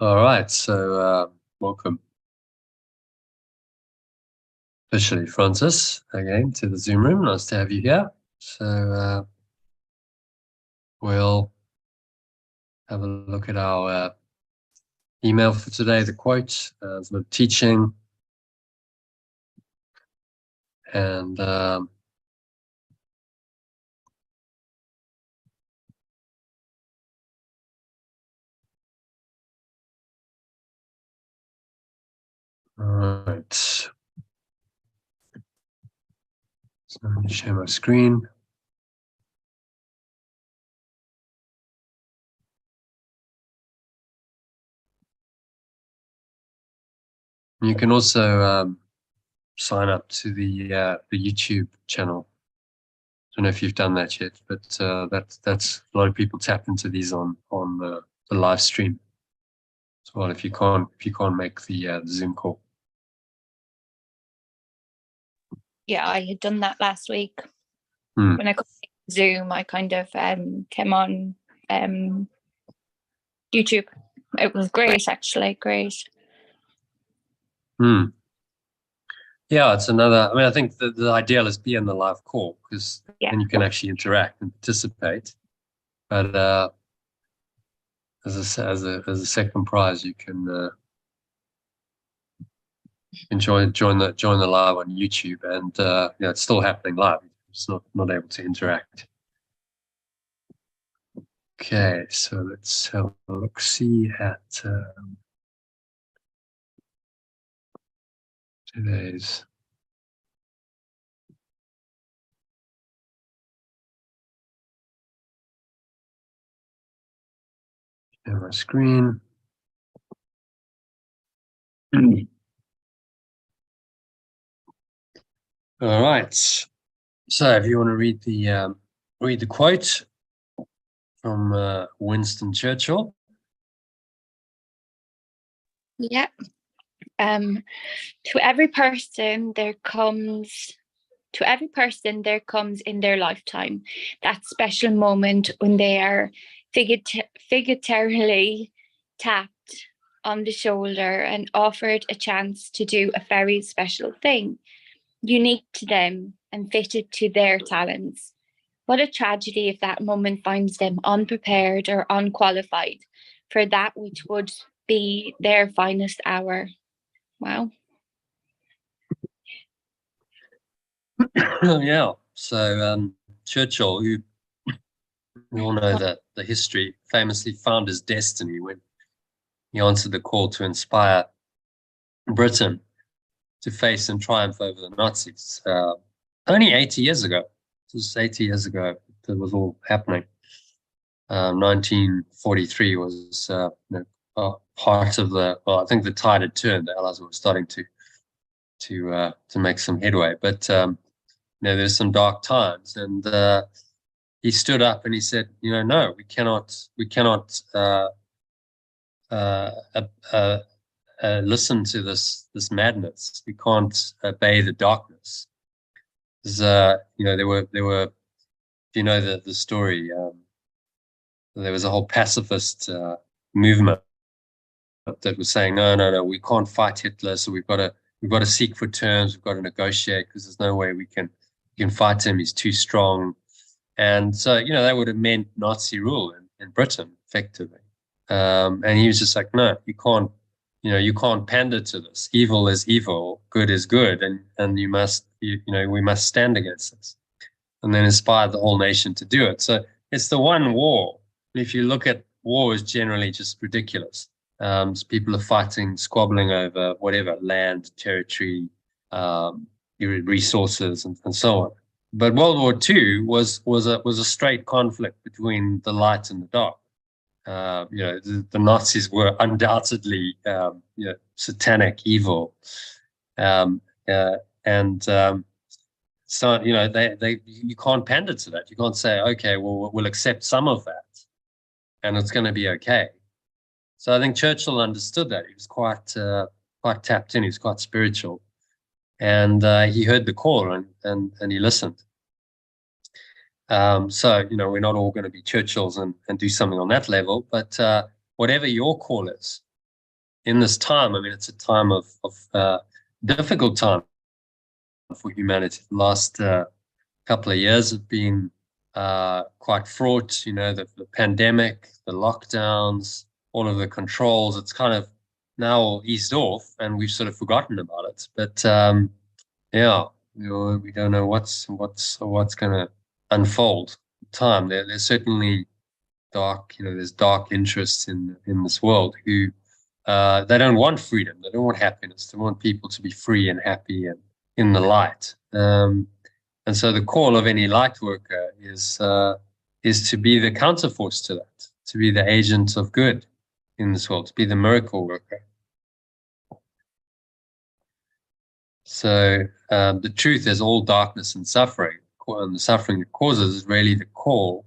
All right, so welcome officially, Francis, again to the Zoom room. Nice to have you here. So we'll have a look at our email for today, the quote, some teaching, and all right. So I'm going to share my screen. You can also sign up to the YouTube channel. I don't know if you've done that yet, but that's a lot of people tap into these on the live stream as well. If you can't make the Zoom call. Yeah, I had done that last week. When I got Zoom, I kind of came on YouTube. It was great, actually, great. Yeah, it's another. I mean, I think the ideal is be in the live call because then you can actually interact and participate. But as a second prize, you can join the live on YouTube, and it's still happening live. It's not able to interact. Okay, so let's have a look. See at today's. Share my screen. All right. So, if you want to read the quote from Winston Churchill. Yeah. To every person there comes in their lifetime that special moment when they are figuratively tapped on the shoulder and offered a chance to do a very special thing, unique to them and fitted to their talents. What a tragedy if that moment finds them unprepared or unqualified for that which would be their finest hour. Wow. Yeah. So Churchill, who we all know that the history, famously found his destiny when he answered the call to inspire Britain to face and triumph over the Nazis. Only 80 years ago. It was 80 years ago that was all happening. 1943 was part of the. Well, I think the tide had turned. The Allies were starting to make some headway, but there's some dark times, and he stood up and he said, no, we cannot listen to this madness. We can't obey the darkness. There were, the story. There was a whole pacifist movement that was saying, no, we can't fight Hitler, so we've got to seek for terms. We've got to negotiate because there's no way we can fight him. He's too strong. And so, that would have meant Nazi rule in Britain, effectively. And he was just like, no, you can't pander to this. Evil is evil, good is good, and we must stand against this. And then inspired the whole nation to do it. So it's the one war. If you look at war, is generally just ridiculous. So people are fighting, squabbling over whatever, land, territory, resources, and so on. But World War II was a straight conflict between the light and the dark. The Nazis were undoubtedly satanic, evil, so you can't pander to that. You can't say, okay, well, we'll accept some of that, and it's going to be okay. So I think Churchill understood that. He was quite tapped in. He was quite spiritual, and he heard the call and he listened. So we're not all going to be Churchills and do something on that level, but whatever your call is, in this time, I mean, it's a time of difficult time for humanity. The last couple of years have been quite fraught. You know, the pandemic, the lockdowns, all of the controls. It's kind of now all eased off, and we've sort of forgotten about it. But yeah, we don't know what's going to unfold. Time there's certainly dark. You know, there's dark interests in this world who they don't want freedom. They don't want happiness. They want people to be free and happy and in the light. And so the call of any light worker is to be the counterforce to that, to be the agent of good in this world, to be the miracle worker. So the truth is all darkness and suffering, and the suffering it causes is really the call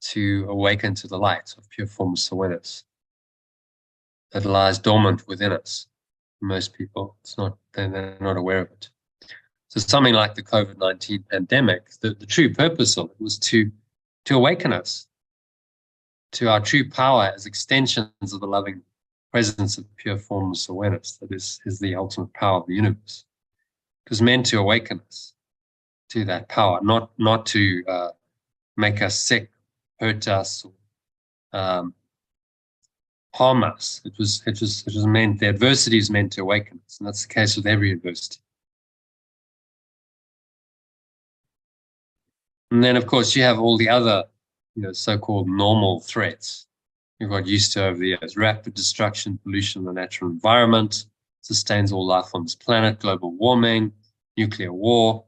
to awaken to the light of pure formless awareness that lies dormant within us. Most people, they're not aware of it. So something like the COVID-19 pandemic, the true purpose of it was to awaken us to our true power as extensions of the loving presence of pure formless awareness that is the ultimate power of the universe. It was meant to awaken us to that power, not to make us sick, hurt us, or harm us. It was meant, the adversity is meant to awaken us, and that's the case with every adversity. And then, of course, you have all the other, so-called normal threats we've got used to over the years: rapid destruction, pollution of the natural environment, sustains all life on this planet, global warming, nuclear war,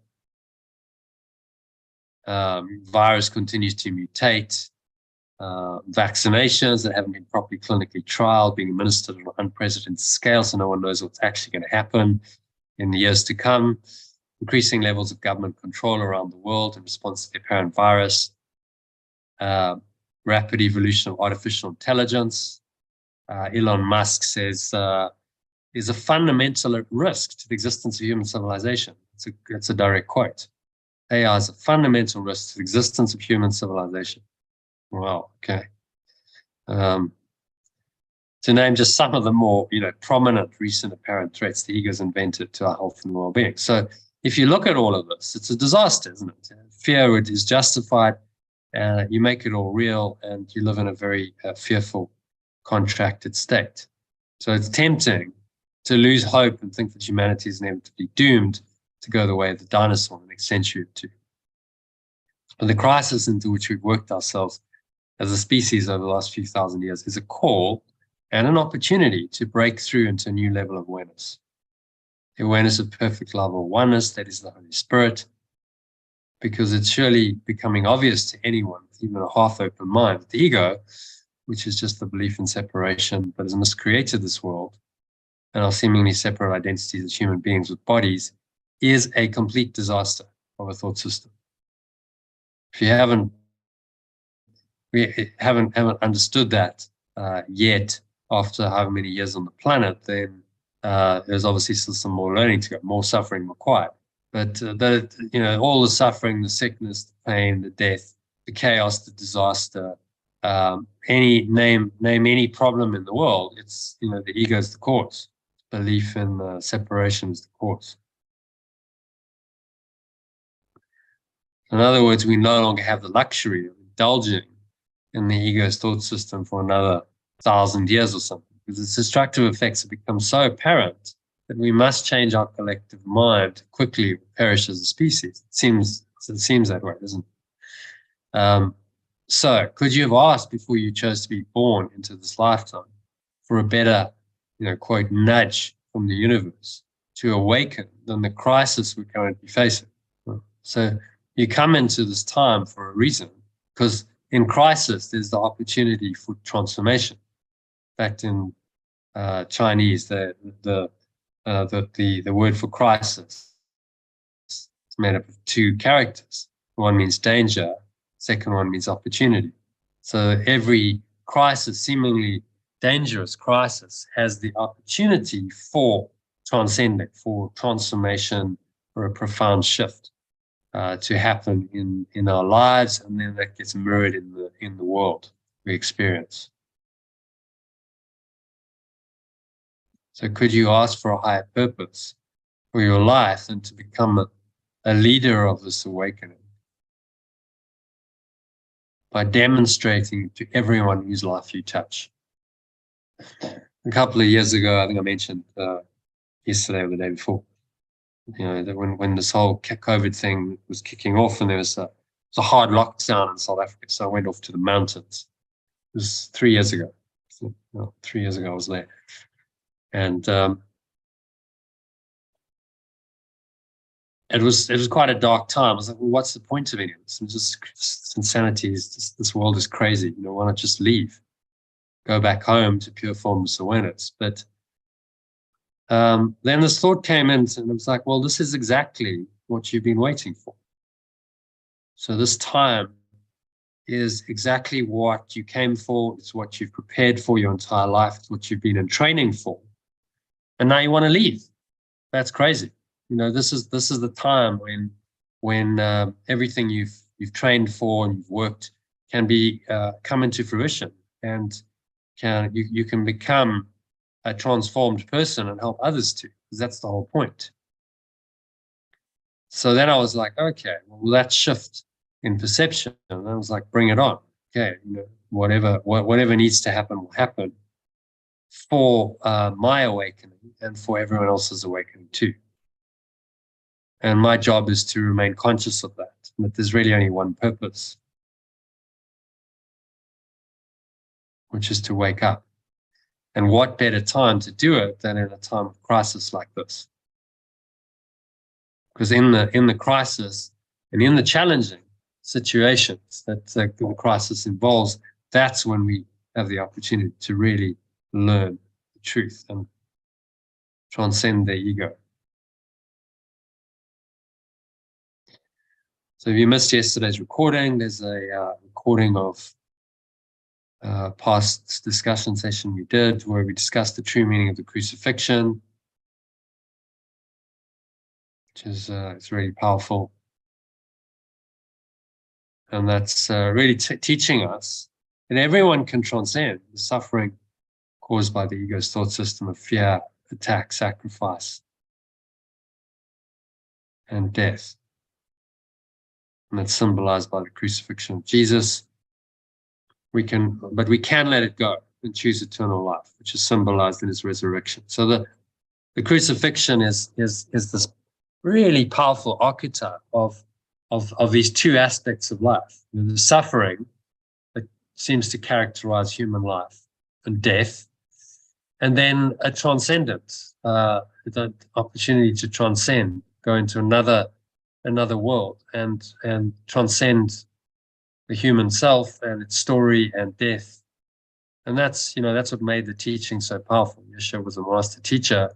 virus continues to mutate, vaccinations that haven't been properly clinically trialed, being administered on an unprecedented scale, so no one knows what's actually going to happen in the years to come, increasing levels of government control around the world in response to the apparent virus, rapid evolution of artificial intelligence. Elon Musk says is a fundamental risk to the existence of human civilization. It's a direct quote. AI is a fundamental risk to the existence of human civilization. Wow, okay. To name just some of the more prominent recent apparent threats the ego's invented to our health and well-being. So if you look at all of this, it's a disaster, isn't it? Fear is justified. You make it all real, and you live in a very fearful, contracted state. So it's tempting to lose hope and think that humanity is inevitably doomed to go the way of the dinosaur in the next century or two. But the crisis into which we've worked ourselves as a species over the last few thousand years is a call and an opportunity to break through into a new level of awareness. The awareness of perfect love or oneness, that is the Holy Spirit, because it's surely becoming obvious to anyone with even a half-open mind that the ego, which is just the belief in separation, but has miscreated this world, and our seemingly separate identities as human beings with bodies, is a complete disaster of a thought system. If you haven't understood that yet, after however many years on the planet, then there's obviously still some more learning to go, more suffering required. But all the suffering, the sickness, the pain, the death, the chaos, the disaster, name any problem in the world, it's the ego is the cause. Belief in separation is the cause. In other words, we no longer have the luxury of indulging in the ego's thought system for another 1,000 years or something, because its destructive effects have become so apparent that we must change our collective mind quickly or perish as a species. It seems that way, doesn't it? So could you have asked before you chose to be born into this lifetime for a better, quote, nudge from the universe to awaken than the crisis we're currently facing? So you come into this time for a reason, because in crisis, there's the opportunity for transformation. In fact, in Chinese, the word for crisis is made up of two characters. One means danger, second one means opportunity. So every crisis, seemingly dangerous crisis, has the opportunity for transcending, for transformation, or a profound shift to happen in our lives, and then that gets mirrored in the world we experience. So could you ask for a higher purpose for your life and to become a leader of this awakening by demonstrating to everyone whose life you touch? A couple of years ago, I think I mentioned yesterday or the day before, that when this whole COVID thing was kicking off and there was a hard lockdown in South Africa, so I went off to the mountains. It was 3 years ago. 3 years ago I was there. And it was quite a dark time. I was like, well, what's the point of any of this? It's just insanity. This world is crazy. Why not just leave? Go back home to pure formless awareness. But then this thought came in and it was like, well, this is exactly what you've been waiting for. So this time is exactly what you came for. It's what you've prepared for your entire life. It's what you've been in training for. And now you want to leave. That's crazy. This is the time when everything you've trained for and you've worked can be come into fruition, and you can become a transformed person and help others too, because that's the whole point. So then I was like, okay, well, that shift in perception, and I was like, bring it on. Okay, whatever needs to happen will happen for my awakening and for everyone else's awakening too. And my job is to remain conscious of that there's really only one purpose, which is to wake up. And what better time to do it than in a time of crisis like this? Because in the crisis and in the challenging situations that the crisis involves, that's when we have the opportunity to really learn the truth and transcend the ego. So if you missed yesterday's recording, there's a recording of past discussion session we did where we discussed the true meaning of the crucifixion, which is it's really powerful. And that's really teaching us that everyone can transcend the suffering caused by the ego's thought system of fear, attack, sacrifice, and death. And that's symbolized by the crucifixion of Jesus. But we can let it go and choose eternal life, which is symbolized in his resurrection. So the crucifixion is this really powerful archetype of these two aspects of life: the suffering that seems to characterize human life and death, and then a transcendence, the opportunity to transcend, go into another world and transcend the human self and its story and death. And that's what made the teaching so powerful. Yeshua was a master teacher,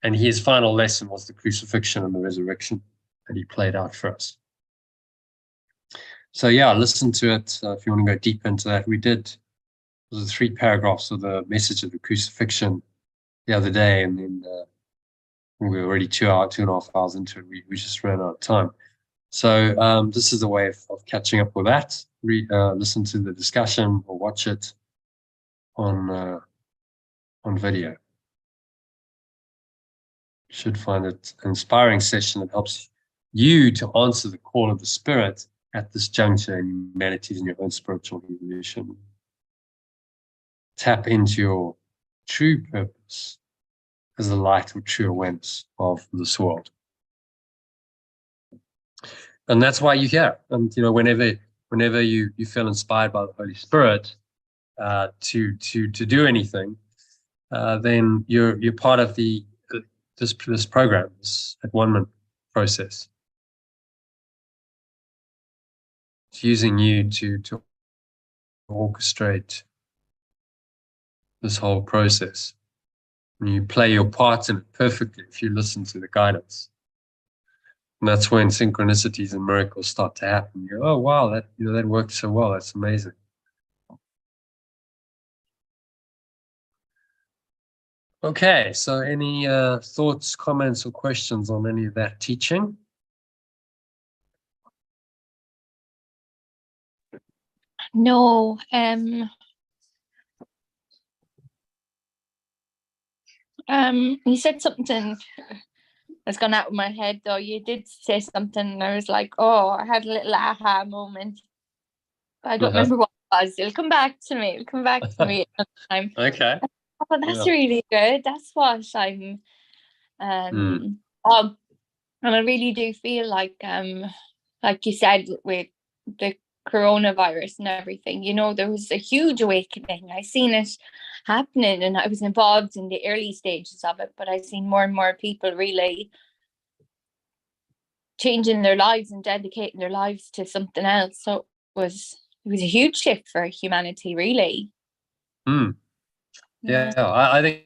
and his final lesson was the crucifixion and the resurrection that he played out for us. So yeah, listen to it if you want to go deep into that. We did, it was 3 paragraphs of the message of the crucifixion the other day, and then we were already 2.5 hours into it. We just ran out of time. So this is a way of catching up with that. Listen to the discussion or watch it on video. You should find it an inspiring session that helps you to answer the call of the Spirit at this juncture in humanities and your own spiritual evolution. Tap into your true purpose as the light or true awareness of this world. And that's why you're here. And whenever you feel inspired by the Holy Spirit to do anything, then you're part of this program, this at-one-ment process. It's using you to orchestrate this whole process. And you play your part in it perfectly if you listen to the guidance. And that's when synchronicities and miracles start to happen. You go, oh wow, that worked so well. That's amazing. Okay, so any thoughts, comments, or questions on any of that teaching? No, You said something that's gone out of my head, though. You did say something, and I was like, oh, I had a little aha moment. But I don't remember what it was. It'll come back to me. It'll come back to me another time. Okay. Oh, that's really good. That's what I'm and I really do feel like you said, with the coronavirus and everything, there was a huge awakening. I seen it happening, and I was involved in the early stages of it, but I seen more and more people really changing their lives and dedicating their lives to something else. So it was a huge shift for humanity, really. Yeah, I think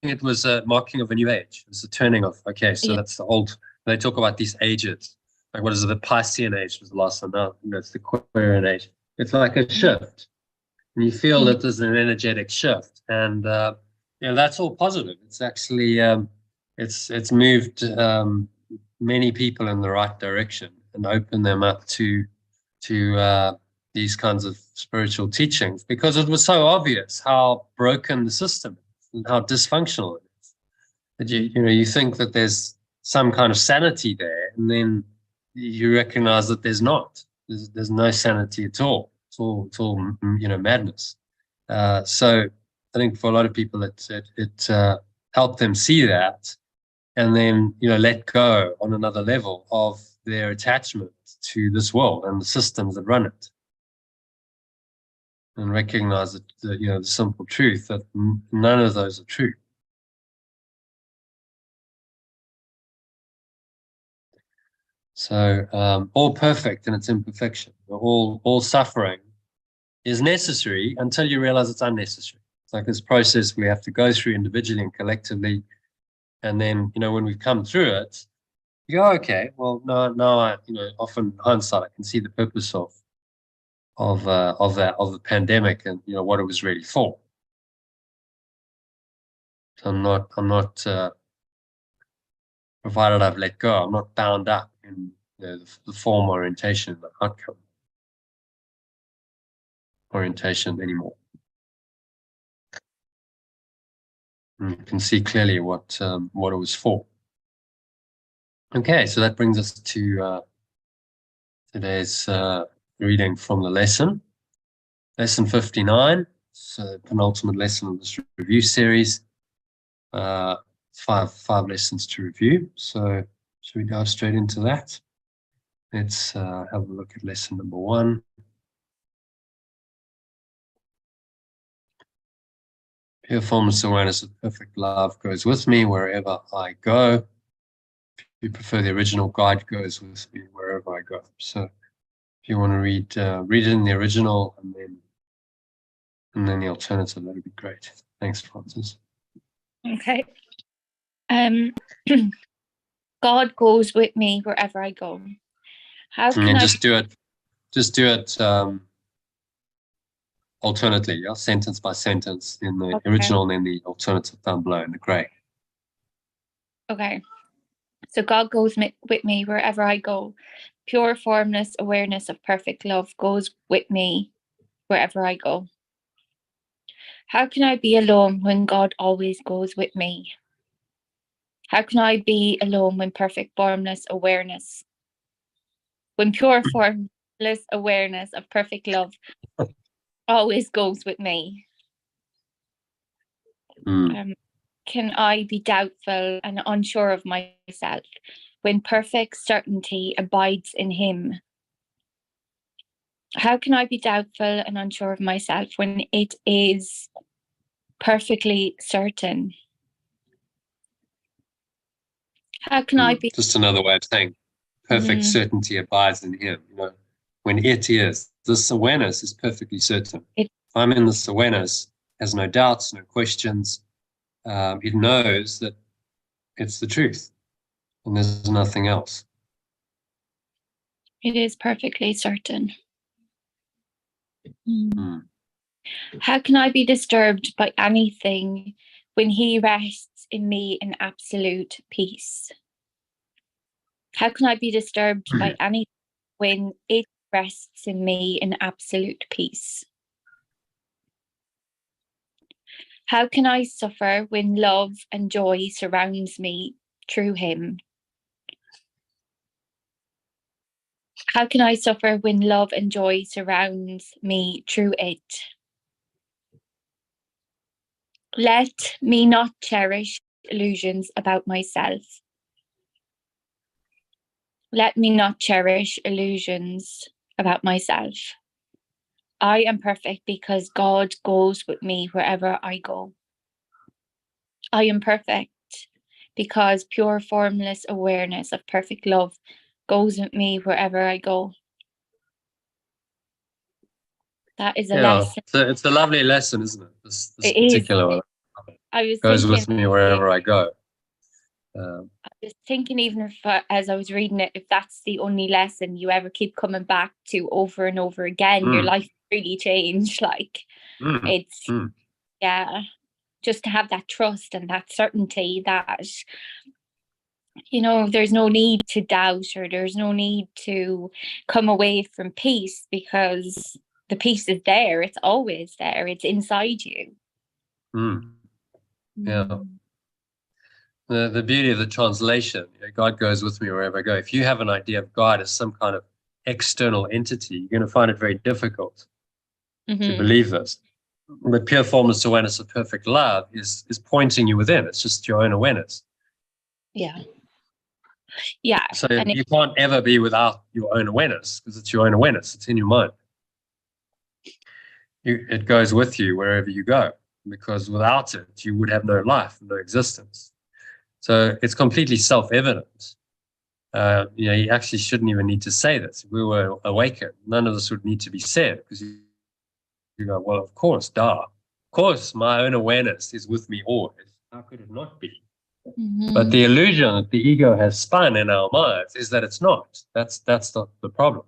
it was a marking of a new age. It was the turning of, okay, so that's the old, they talk about these ages. Like, what is it? The Piscean age was the last one. Now, it's the Aquarian age. It's like a shift. And you feel that there's an energetic shift. And, that's all positive. It's actually, it's moved many people in the right direction and opened them up to these kinds of spiritual teachings, because it was so obvious how broken the system is and how dysfunctional it is. That you think that there's some kind of sanity there, and then you recognize that there's not. There's no sanity at all. It's all madness. So I think for a lot of people, it helped them see that, and then let go on another level of their attachment to this world and the systems that run it, and recognize that the simple truth that none of those are true. So all perfect in its imperfection, all suffering is necessary until you realize it's unnecessary. It's like this process we have to go through individually and collectively, and then when we've come through it, you go, okay, well, now I, often in hindsight, I can see the purpose of the pandemic, and what it was really for. So I'm not provided I've let go, I'm not bound up in the form orientation, the outcome orientation anymore. And you can see clearly what it was for. Okay, so that brings us to today's reading from the lesson 59. So the penultimate lesson of this review series. Five lessons to review. So should we dive straight into that? Let's have a look at lesson number 1. Pure formless awareness of perfect love goes with me wherever I go. If you prefer the original, guide goes with me wherever I go. So if you want to read it in the original and then the alternative, that would be great. Thanks, Francis. Okay. God goes with me wherever I go. How can I just do it alternately, yeah, sentence by sentence, in the original and then the alternative down below in the grey. Okay. So God goes with me wherever I go. Pure formless awareness of perfect love goes with me wherever I go. How can I be alone when God always goes with me? How can I be alone when perfect formless awareness, when pure formless awareness of perfect love always goes with me? Can I be doubtful and unsure of myself when perfect certainty abides in Him? How can I be doubtful and unsure of myself when it is perfectly certain? How can I be... Just another way of saying perfect certainty abides in Him. When it is, this awareness is perfectly certain. If I'm in this awareness, has no doubts, no questions. It knows that it's the truth and there's nothing else. It is perfectly certain. How can I be disturbed by anything when He rests in me in absolute peace? How can I be disturbed by anything when it rests in me in absolute peace? How can I suffer when love and joy surrounds me through him? How can I suffer when love and joy surrounds me through it? Let me not cherish illusions about myself. Let me not cherish illusions about myself. I am perfect because God goes with me wherever I go. I am perfect because pure formless awareness of perfect love goes with me wherever I go. That is a lesson. So it's a lovely lesson, isn't it? This It particular is. one I was goes thinking, with me wherever I go. even if as I was reading it, if that's the only lesson you ever keep coming back to over and over again, your life really changed. Like it's yeah, just to have that trust and that certainty that, you know, there's no need to doubt, or there's no need to come away from peace, because the peace is there. It's always there. It's inside you. Yeah. The beauty of the translation, you know, God goes with me wherever I go. If you have an idea of God as some kind of external entity, you're going to find it very difficult to believe this. But pure formless awareness of perfect love is pointing you within. It's just your own awareness. Yeah. Yeah. So you can't ever be without your own awareness, because it's your own awareness. It's in your mind. It goes with you wherever you go, because without it, you would have no life, no existence. So it's completely self-evident. You know, you actually shouldn't even need to say this. If we were awakened, none of this would need to be said, because you go, well, of course, duh. Of course, my own awareness is with me always. How could it not be? But the illusion that the ego has spun in our minds is that it's not. That's not the problem.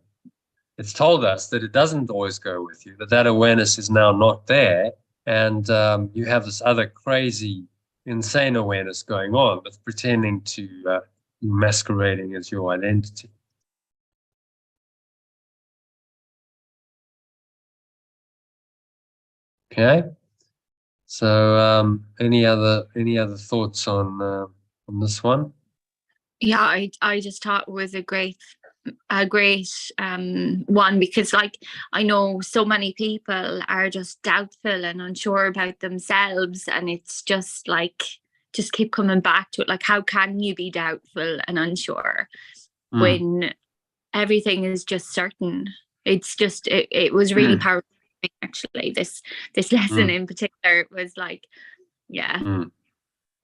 It's told us that it doesn't always go with you, that awareness is now not there, and you have this other crazy, insane awareness going on that's pretending to masquerading as your identity. Okay. So, any other thoughts on this one? Yeah, I just thought it was a great one, because like I know so many people are just doubtful and unsure about themselves, and it's just like, just keep coming back to it. Like, how can you be doubtful and unsure when everything is just certain? It's just it was really powerful, actually. This lesson in particular was like, yeah,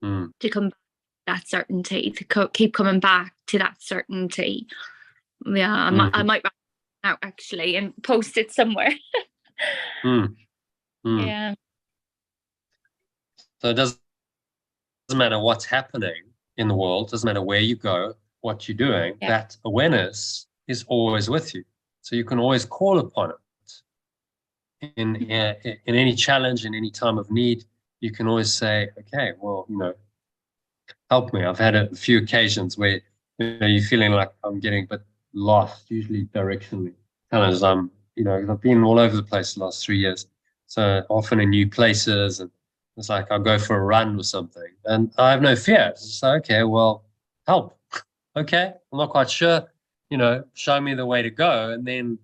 to come back to that certainty, to keep coming back to that certainty. Yeah, I might write it out actually and post it somewhere. Yeah. So it doesn't matter what's happening in the world, doesn't matter where you go, what you're doing, that awareness is always with you. So you can always call upon it. In any challenge, in any time of need, you can always say, okay, well, you know, help me. I've had a few occasions where, you know, you're feeling like I'm getting a bit lost, usually directionally. Challenges, you know, I've been all over the place the last 3 years. So often in new places, and it's like I'll go for a run or something, and I have no fear. It's just like, okay, well, help. Okay, I'm not quite sure, you know, show me the way to go. And then,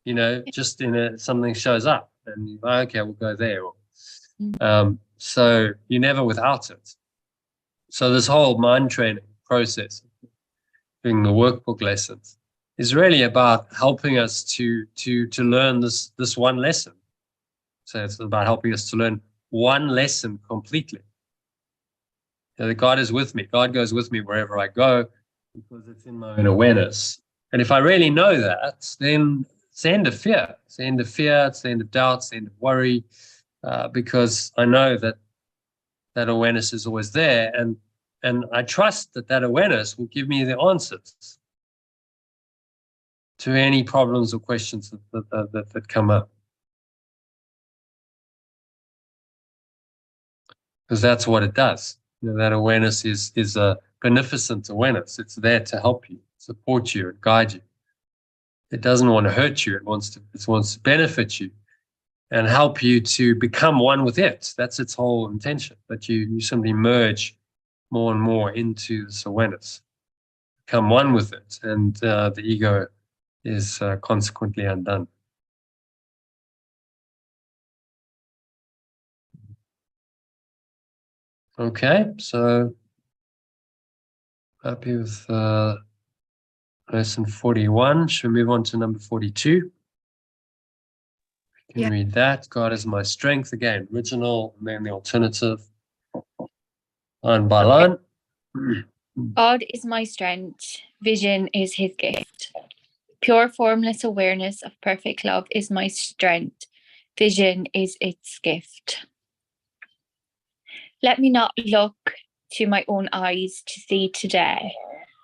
you know, just something shows up, and okay, we'll go there. So you're never without it. So this whole mind training process, doing the workbook lessons, is really about helping us to learn this one lesson. So it's about helping us to learn one lesson completely. You know, that God is with me. God goes with me wherever I go, because it's in my own awareness. And if I really know that, then it's the end of fear. It's the end of fear. It's the end of doubt. It's the end of worry, because I know that awareness is always there, and I trust that awareness will give me the answers to any problems or questions that come up. Because that's what it does. You know, that awareness is a beneficent awareness. It's there to help you, support you, and guide you. It doesn't want to hurt you. It wants to benefit you. and help you to become one with it. That's its whole intention, that you simply merge more and more into this awareness, become one with it, and the ego is consequently undone. Okay, so happy with lesson 41. Should we move on to number 42? You can read that. God is my strength. Again, original, and then the alternative. Line by line. God is my strength. Vision is his gift. Pure formless awareness of perfect love is my strength. Vision is its gift. Let me not look to my own eyes to see today.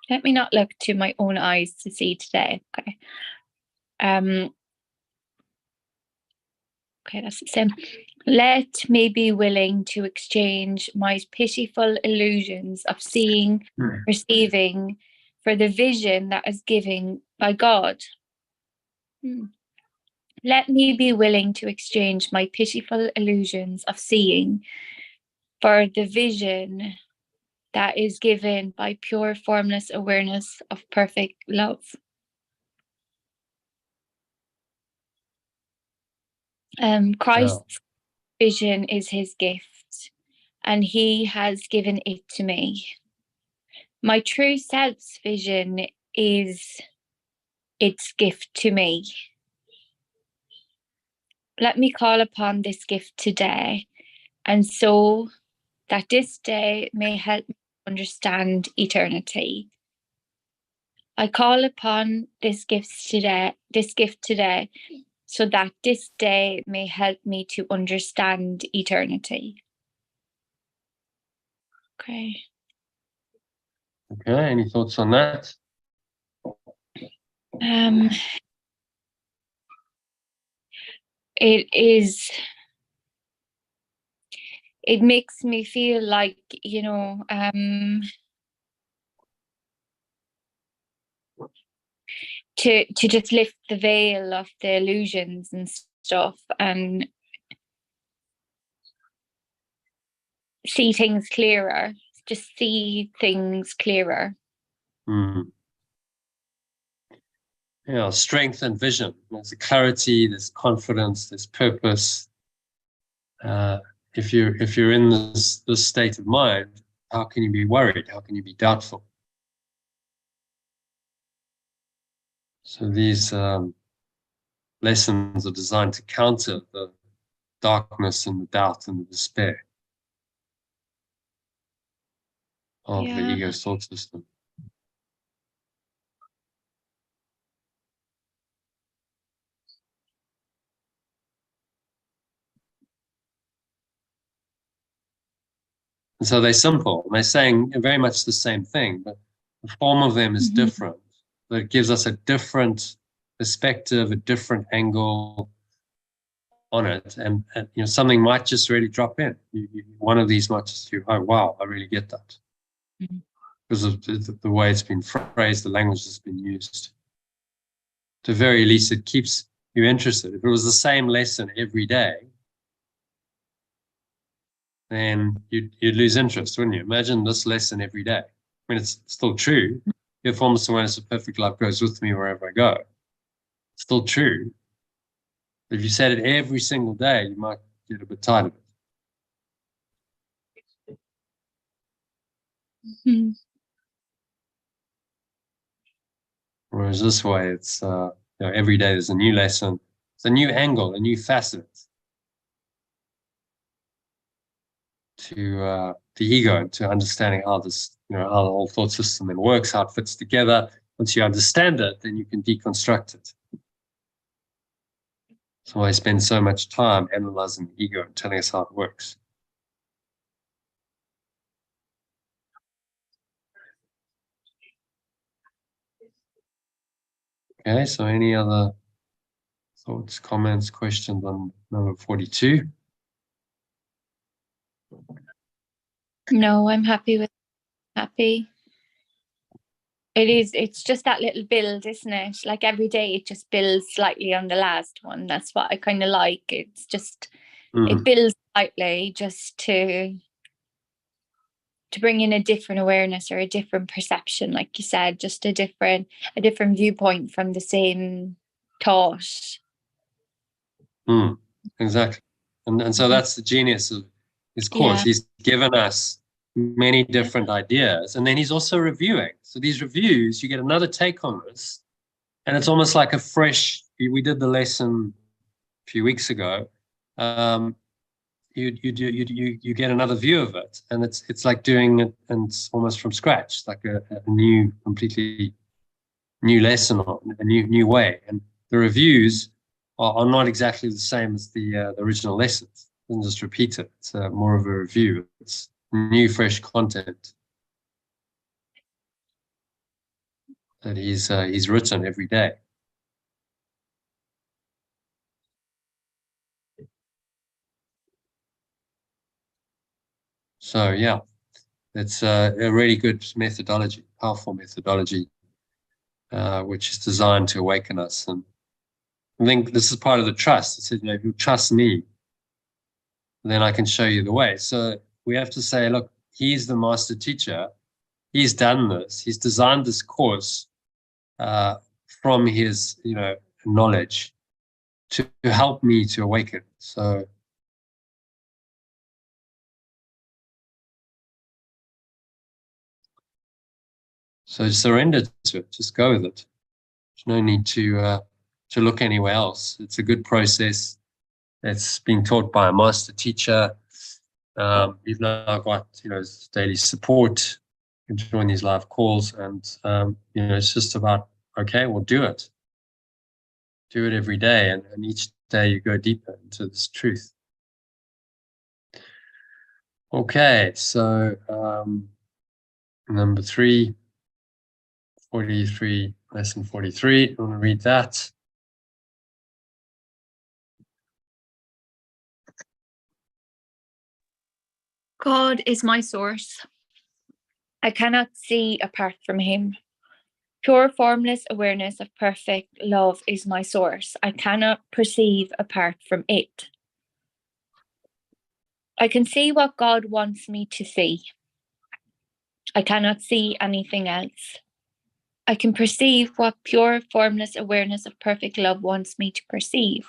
Let me not look to my own eyes to see today. Okay. Okay, that's the same. Let me be willing to exchange my pitiful illusions of seeing, receiving, for the vision that is given by God. Let me be willing to exchange my pitiful illusions of seeing for the vision that is given by pure formless awareness of perfect love. Christ's vision is his gift, and he has given it to me. My true self's vision is its gift to me. Let me call upon this gift today, and so that this day may help me understand eternity. I call upon this gift today, so that this day may help me to understand eternity. Okay. Okay, any thoughts on that? It makes me feel like, to just lift the veil of the illusions and stuff and see things clearer, just see things clearer. Yeah, strength and vision. There's a clarity, there's confidence, there's purpose. If you're in this state of mind, how can you be worried? How can you be doubtful? So these lessons are designed to counter the darkness and the doubt and the despair of the ego's thought system. And so they're simple. They're saying very much the same thing, but the form of them is different. But it gives us a different perspective, a different angle on it. And something might just really drop in. One of these might just, oh, wow, I really get that. Because of the way it's been phrased, the language that's been used. At the very least, it keeps you interested. If it was the same lesson every day, then you'd lose interest, wouldn't you? Imagine this lesson every day. I mean, it's still true. Your formless awareness of perfect love goes with me wherever I go. It's still true. But if you said it every single day, you might get a bit tired of it. Whereas this way, it's every day there's a new lesson, it's a new angle, a new facet to the ego, to understanding how this, how the whole thought system then works, how it fits together. Once you understand it, then you can deconstruct it. So I spend so much time analyzing the ego and telling us how it works. Okay, so any other thoughts, comments, questions on number 42? No, I'm happy. It's just that little build, isn't it? Like every day it just builds slightly on the last one. That's what I kind of like. It's just, it builds slightly just to bring in a different awareness or a different perception, like you said, just a different viewpoint from the same thought. Exactly. And so that's the genius of his course. Yeah. He's given us many different ideas, and then he's also reviewing. So these reviews, you get another take on this, and it's almost like a fresh. We did the lesson a few weeks ago. You get another view of it, and it's like doing it, and it's almost from scratch, like a new, completely new lesson, or a new way. And the reviews are not exactly the same as the original lessons. It doesn't just repeat it. It's more of a review. It's new, fresh content that he's written every day. So yeah, it's a really good methodology, powerful methodology, which is designed to awaken us. And I think this is part of the trust. It said, if you trust me, then I can show you the way. So we have to say, look, he's the master teacher. He's done this. He's designed this course from his, knowledge to help me to awaken. So surrender to it. Just go with it. There's no need to look anywhere else. It's a good process. It's being taught by a master teacher. You've now got daily support. You can join these live calls, and it's just about, okay, well, do it every day, and each day you go deeper into this truth. Okay, so number 3, 43, lesson 43. I want to read that. God is my source. I cannot see apart from him. Pure formless awareness of perfect love is my source. I cannot perceive apart from it. I can see what God wants me to see. I cannot see anything else. I can perceive what pure formless awareness of perfect love wants me to perceive.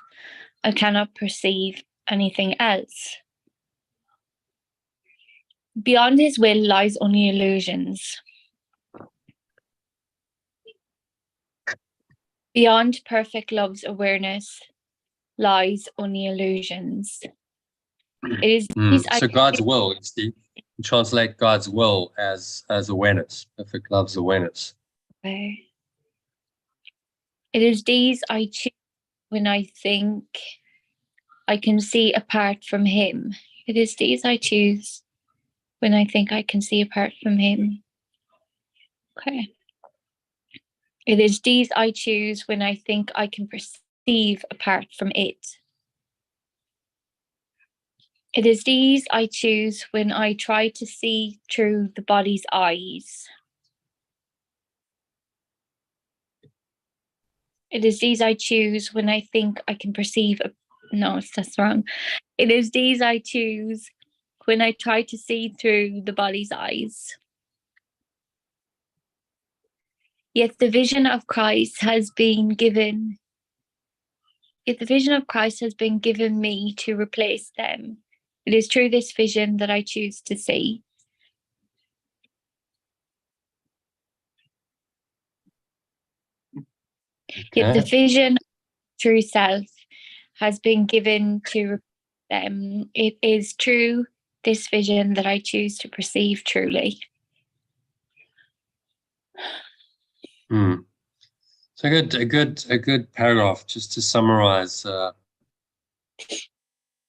I cannot perceive anything else. Beyond his will lies only illusions. Beyond perfect love's awareness lies only illusions. It is so God's will, Steve. Translate God's will as awareness, perfect love's awareness. Okay. It is these I choose when I think I can see apart from him. It is these I choose when I think I can see apart from him. Okay. It is these I choose when I think I can perceive apart from it. It is these I choose when I try to see through the body's eyes. It is these I choose when I think I can perceive. No, that's wrong. It is these I choose when I try to see through the body's eyes. Yet the vision of Christ has been given. Yet the vision of Christ has been given me to replace them. It is through this vision that I choose to see. Yet the vision of true self has been given to them. It is through this vision that I choose to perceive truly. So a good paragraph just to summarize,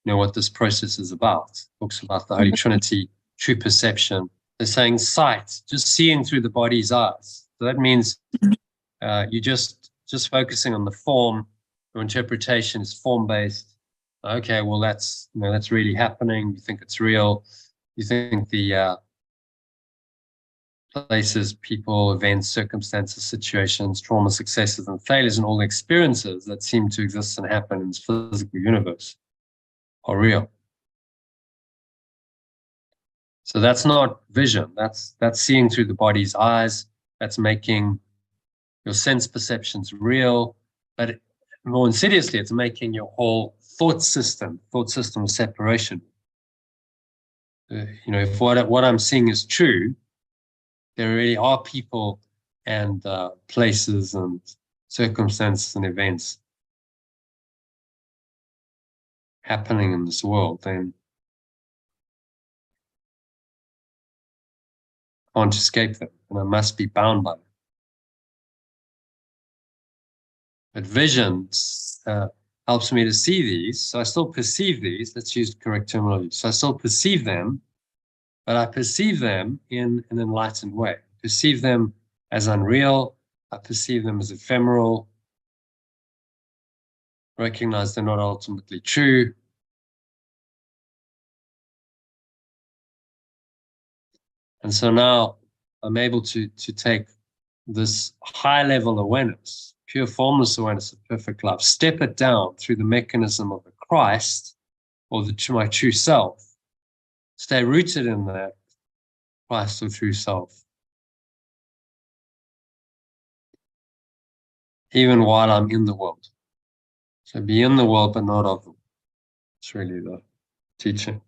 what this process is about. It talks about the Holy Trinity, true perception. They're saying sight, just seeing through the body's eyes. So that means you just focusing on the form. Your interpretation is form-based. Okay, well that's really happening. You think it's real. You think the places, people, events, circumstances, situations, trauma, successes, and failures, and all the experiences that seem to exist and happen in this physical universe are real. So that's not vision. That's seeing through the body's eyes. That's making your sense perceptions real. But more insidiously, it's making your whole thought system of separation. If what I'm seeing is true, there really are people and places and circumstances and events happening in this world, then I can't escape them, and I must be bound by them. But vision helps me to see these, so I still perceive these. Let's use correct terminology. So I still perceive them, but I perceive them in an enlightened way. I perceive them as unreal. I perceive them as ephemeral. Recognize they're not ultimately true. And so now I'm able to take this high-level awareness, pure formless awareness of perfect love, step it down through the mechanism of the Christ or my true self, stay rooted in that Christ or true self, even while I'm in the world. So be in the world, but not of them. It's really the teaching.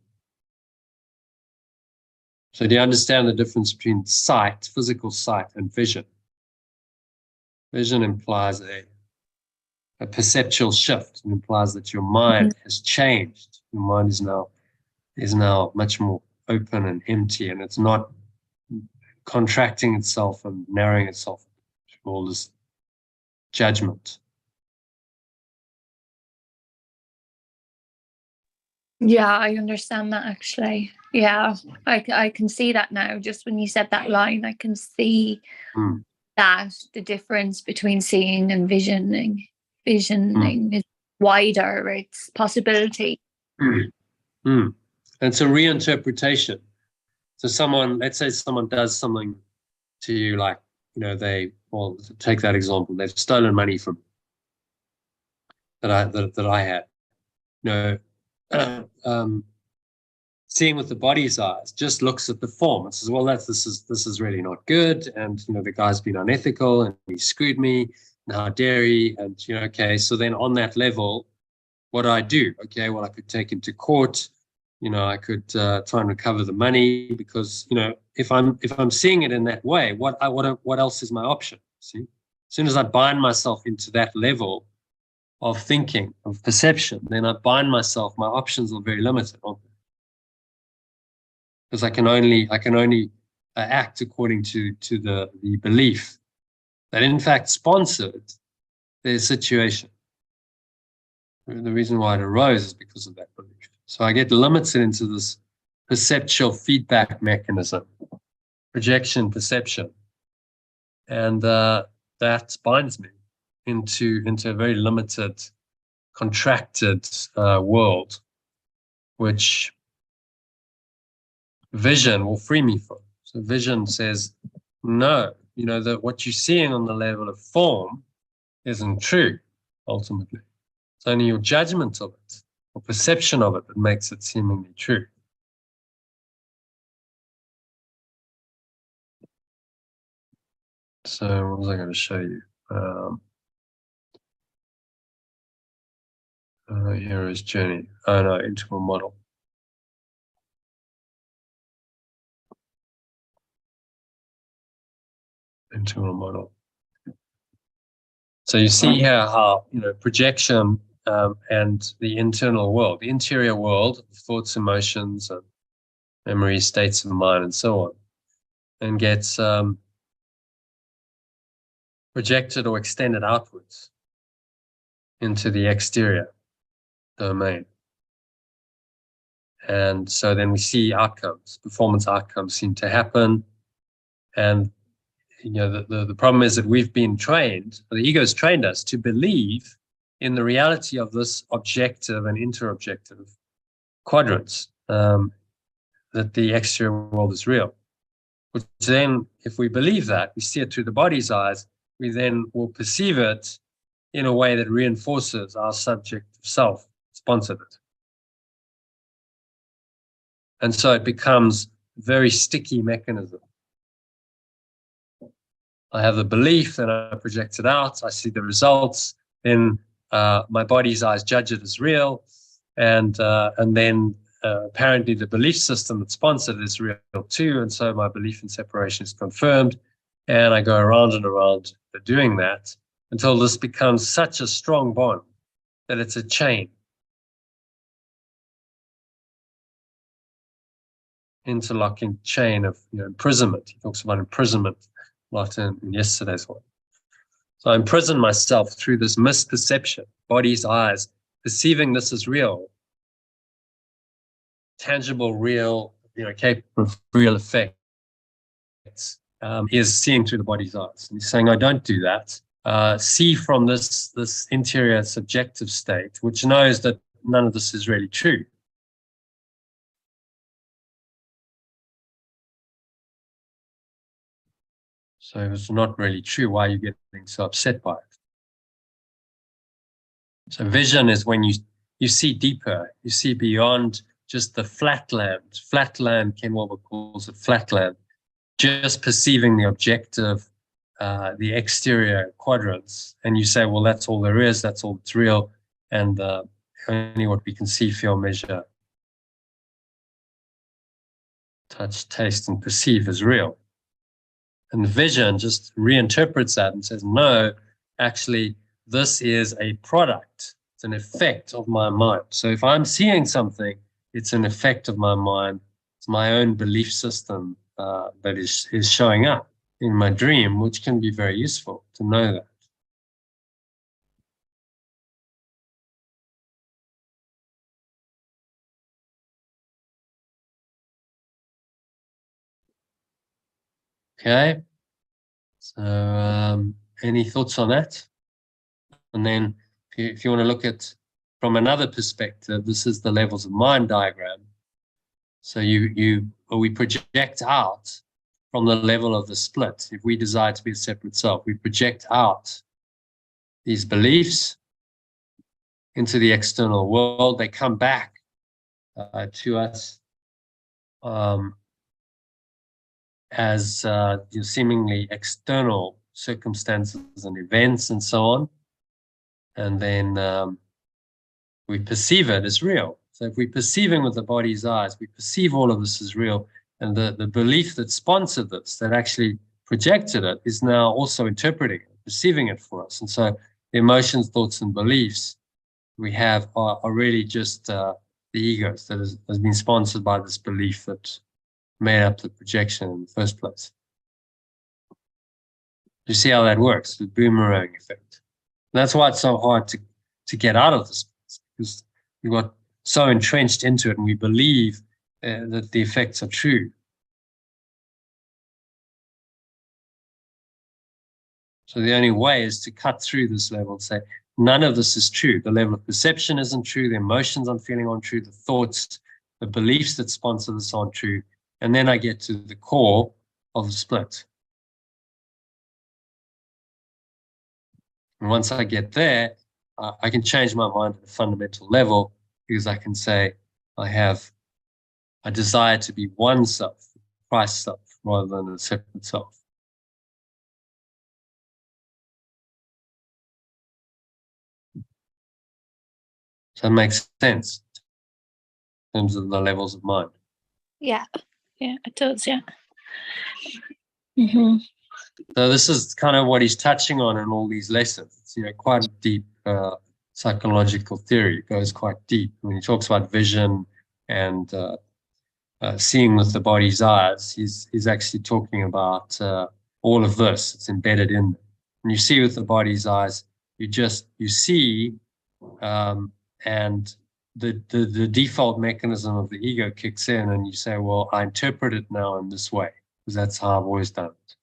So do you understand the difference between sight, physical sight, and vision? Vision implies a perceptual shift. It implies that your mind has changed. Your mind is now much more open and empty, and it's not contracting itself and narrowing itself to all this judgment. Yeah, I understand that actually. Yeah, I can see that now. Just when you said that line, I can see that the difference between seeing and visioning is wider. It's possibility. It's a reinterpretation. So let's say someone does something to you, like, take that example. They've stolen money from that I had. Seeing with the body's eyes just looks at the form and says, well, this is really not good, and the guy's been unethical and he screwed me, and how dare he, and okay, so then on that level, what do? Okay, well, I could take him to court, I could try and recover the money, because if I'm seeing it in that way, what else is my option? See, as soon as I bind myself into that level of thinking, of perception, then I bind myself. My options are very limited, aren't they? Because I can only act according to the belief that in fact sponsored their situation. The reason why it arose is because of that belief. So I get limited into this perceptual feedback mechanism, projection, perception, and that binds me into a very limited, contracted world, which vision will free me from. So vision says, no, that what you're seeing on the level of form isn't true, ultimately. It's only your judgment of it or perception of it that makes it seemingly true. So what was I going to show you? Hero's journey. Oh no, into a model. Into a model. So you see here how projection and the internal world, the interior world, thoughts, emotions, and memories, states of mind, and so on, and gets projected or extended outwards into the exterior domain. And so then we see outcomes, performance outcomes seem to happen. And the problem is that we've been trained, or the ego's trained us to believe in the reality of this objective and interobjective quadrants, that the exterior world is real. which then, if we believe that, we see it through the body's eyes, we then will perceive it in a way that reinforces our subjective self sponsored it. And so it becomes a very sticky mechanism. I have the belief, then I project it out, I see the results, then my body's eyes judge it as real, and then apparently the belief system that sponsored it is real too, and so my belief in separation is confirmed, and I go around and around doing that until this becomes such a strong bond that it's a chain. Interlocking chain of imprisonment. He talks about imprisonment a lot in yesterday's one. So I imprison myself through this misperception, body's eyes, perceiving this as real, tangible, real, capable of real effects, is seeing through the body's eyes. And he's saying, I don't do that. See from this interior subjective state, which knows that none of this is really true. So if it's not really true, why are you getting so upset by it? So vision is when you see deeper, you see beyond just the flatland. Flatland, Ken Wilber calls it flatland. Just perceiving the objective, the exterior quadrants, and you say, well, that's all there is, that's all that's real, and only what we can see, feel, measure, touch, taste, and perceive is real. And vision just reinterprets that and says, no, actually, this is a product. It's an effect of my mind. So if I'm seeing something, it's an effect of my mind. It's my own belief system that is showing up in my dream, which can be very useful to know that. Okay. So any thoughts on that? And then if you want to look at from another perspective, this is the levels of mind diagram. So we project out from the level of the split. If we desire to be a separate self, we project out these beliefs into the external world. They come back to us as seemingly external circumstances and events and so on. And then we perceive it as real. So if we're perceiving with the body's eyes, we perceive all of this as real. And the belief that sponsored this, that actually projected it, is now also interpreting it, perceiving it for us. And so the emotions, thoughts, and beliefs we have are really just the egos that has been sponsored by this belief that made up the projection in the first place. You see how that works, the boomerang effect. And that's why it's so hard to get out of this, because we got so entrenched into it and we believe that the effects are true. So the only way is to cut through this level and say, none of this is true. The level of perception isn't true. The emotions I'm feeling aren't true. The thoughts, the beliefs that sponsor this aren't true. And then I get to the core of the split. And once I get there, I can change my mind at a fundamental level, because I can say I desire to be one self, Christ self, rather than a separate self. So that makes sense in terms of the levels of mind. Yeah, it does, yeah. Mm-hmm. So this is kind of what he's touching on in all these lessons. It's quite a deep psychological theory. It goes quite deep. When he talks about vision and seeing with the body's eyes, he's actually talking about all of this. It's embedded in them. When you see with the body's eyes, you see, and the default mechanism of the ego kicks in, and you say, well, I interpret it now in this way, because that's how I've always done it.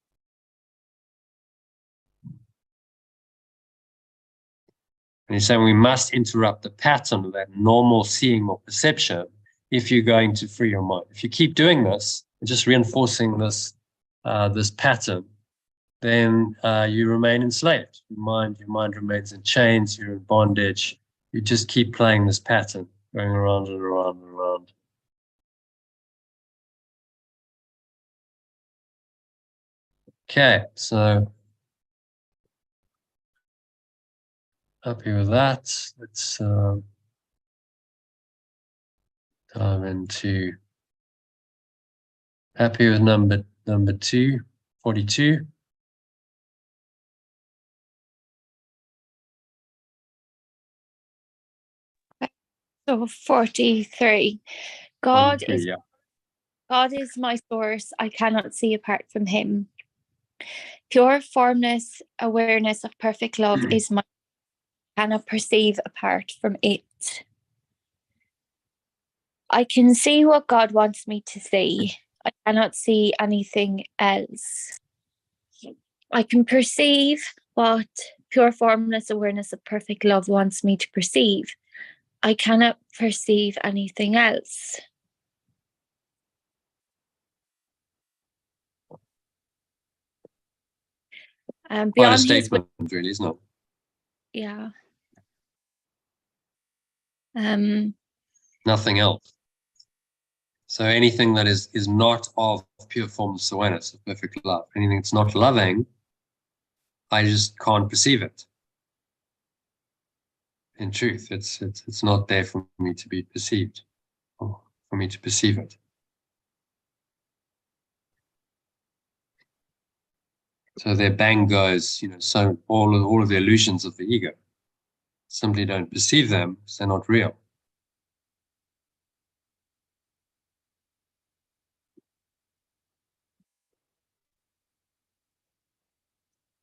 And he's saying we must interrupt the pattern of that normal seeing or perception if you're going to free your mind. If you keep doing this, just reinforcing this this pattern, then you remain enslaved. Your mind remains in chains. You're in bondage. You just keep playing this pattern, going around and around and around. Okay, so happy with that. Let's dive into happy with number 2, 42. So 43. God 43, is yeah. God is my source. I cannot see apart from him. Pure formless awareness of perfect love is my cannot perceive apart from it. I can see what God wants me to see. I cannot see anything else. I can perceive what pure formless awareness of perfect love wants me to perceive. I cannot perceive anything else. Quite a Beyond his statement, really, isn't it? yeah. Nothing else. So anything that is not of pure formless awareness, of perfect love, anything that's not loving, I just can't perceive it. In truth, it's not there for me to be perceived, or for me to perceive it. So there bang goes, so all of the illusions of the ego. Simply don't perceive them, so they're not real.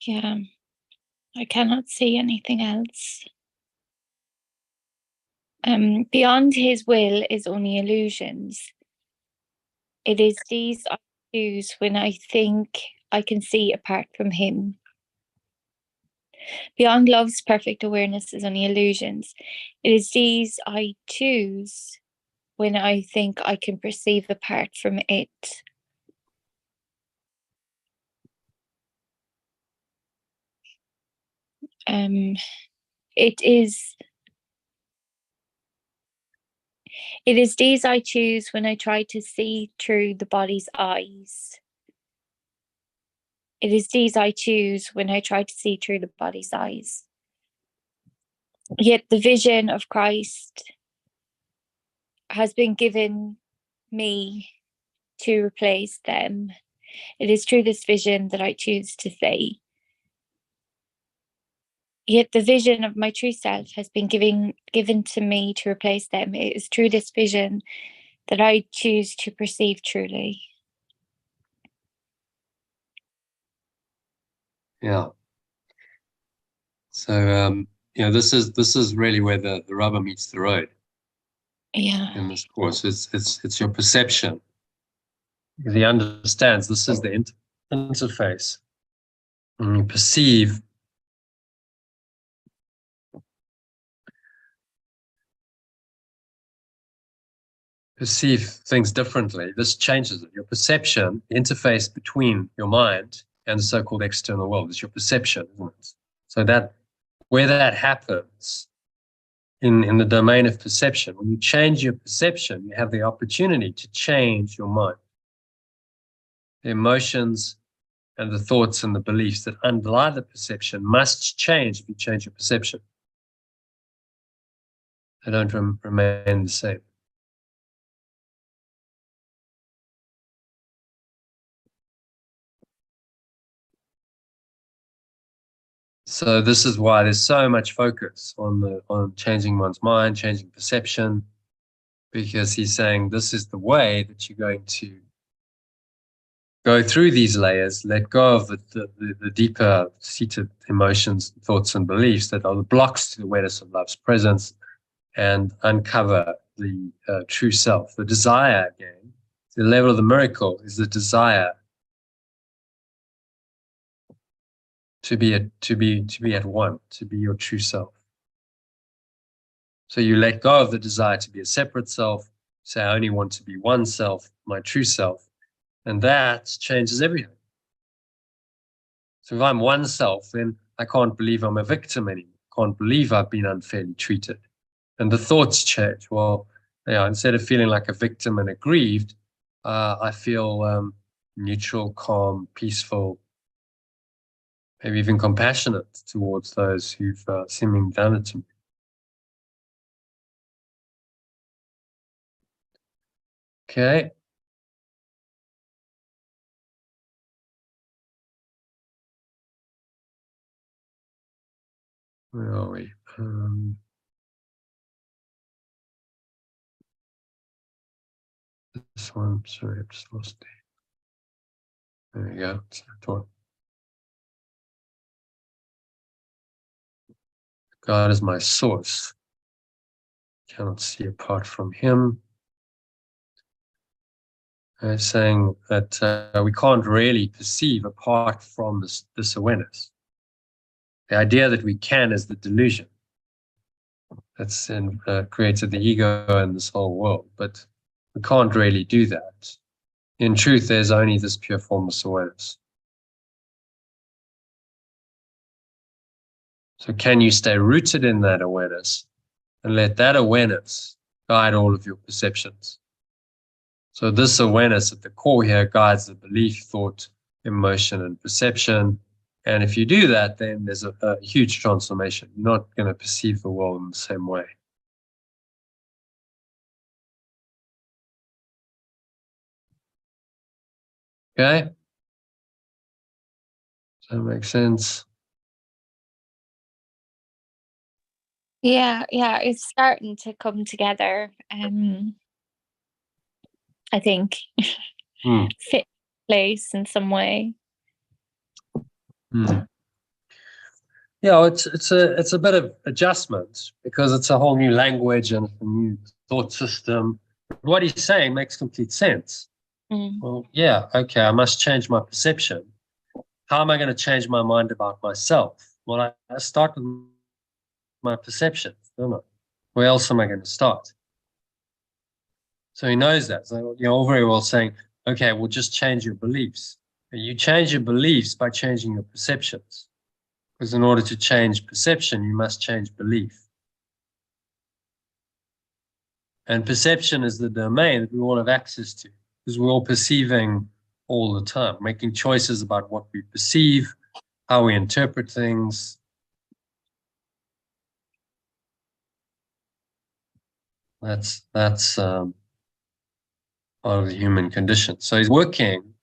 Yeah, I cannot see anything else. Beyond his will is only illusions. It is these I choose when I think I can see apart from him. Beyond love's perfect awareness is only illusions. It is these I choose when I think I can perceive apart from it. It is these I choose when I try to see through the body's eyes. It is these I choose when I try to see through the body's eyes. Yet the vision of Christ has been given me to replace them. It is through this vision that I choose to say. Yet the vision of my true self has been given to me to replace them. It is through this vision that I choose to perceive truly. Yeah. So this is really where the rubber meets the road. Yeah. In this course, it's your perception. Because he understands this is the interface. And you perceive things differently. This changes it. Your perception, the interface between your mind and the so-called external world is your perception, isn't it? So that where that happens in the domain of perception, when you change your perception, you have the opportunity to change your mind. The emotions and the thoughts and the beliefs that underlie the perception must change if you change your perception. They don't remain the same. So this is why there's so much focus on changing one's mind, changing perception, because he's saying this is the way that you're going to go through these layers, let go of the deeper seated emotions, thoughts, and beliefs that are the blocks to the awareness of love's presence, and uncover the true self. The desire, again, the level of the miracle is the desire to be at one, to be your true self. So you let go of the desire to be a separate self, say, I only want to be one self, my true self, and that changes everything. So if I'm oneself, then I can't believe I'm a victim anymore. Can't believe I've been unfairly treated. And the thoughts change. Well, yeah, instead of feeling like a victim and aggrieved, I feel neutral, calm, peaceful, maybe even compassionate towards those who've seemingly done it to me. Okay. Where are we? This one, sorry, I've just lost it. There we go. God is my source. Cannot see apart from him. Saying that we can't really perceive apart from this awareness. The idea that we can is the delusion that's created the ego and this whole world, but we can't really do that. In truth, there's only this pure formless awareness. So can you stay rooted in that awareness and let that awareness guide all of your perceptions? So this awareness at the core here guides the belief, thought, emotion, and perception. And if you do that, then there's a huge transformation. You're not going to perceive the world in the same way. Okay? Does that make sense? Yeah, it's starting to come together. I think fit place in some way. Yeah, it's a bit of adjustment because it's a whole new language and a new thought system. What he's saying makes complete sense. Well, yeah, okay, I must change my perception. How am I going to change my mind about myself? Well, I start with my perception, don't I? Where else am I going to start? So he knows that. So you're all very well saying, okay, well, just change your beliefs. You change your beliefs by changing your perceptions. Because in order to change perception, you must change belief. And perception is the domain that we all have access to, because we're all perceiving all the time, making choices about what we perceive, how we interpret things. That's part of the human condition. So he's working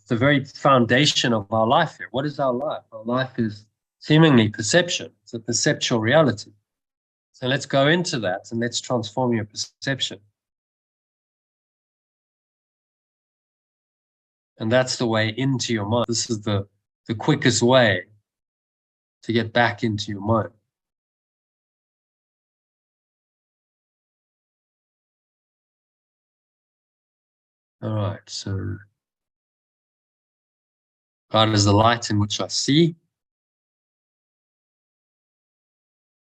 the very foundation of our life here. What is our life? Our life is seemingly perception. It's a perceptual reality. So let's go into that and let's transform your perception. And that's the way into your mind. This is the quickest way to get back into your mind. All right, so God is the light in which I see.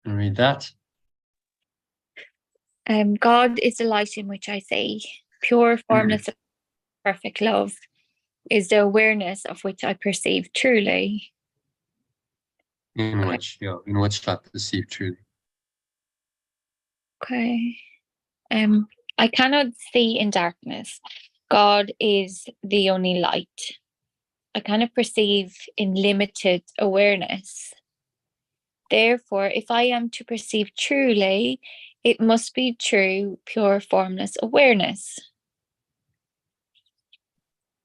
And read that. God is the light in which I see. Pure, formless, perfect love is the awareness of which I perceive truly. In which I perceive truly. Okay. I cannot see in darkness. God is the only light. I cannot perceive in limited awareness. Therefore, if I am to perceive truly, it must be true, pure, formless awareness.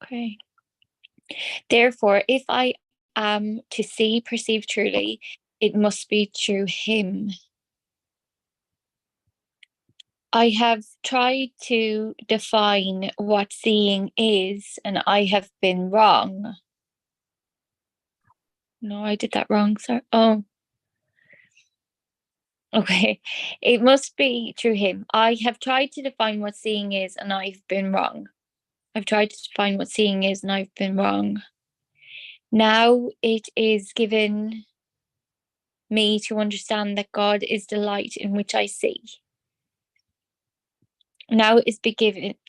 Okay. Therefore, if I am to see, perceive truly, it must be through him. I have tried to define what seeing is, and I have been wrong. No, I did that wrong. Sorry. Oh. Okay. It must be through him. I have tried to define what seeing is, and I've been wrong. I've tried to define what seeing is, and I've been wrong. Now it is given me to understand that God is the light in which I see. Now it's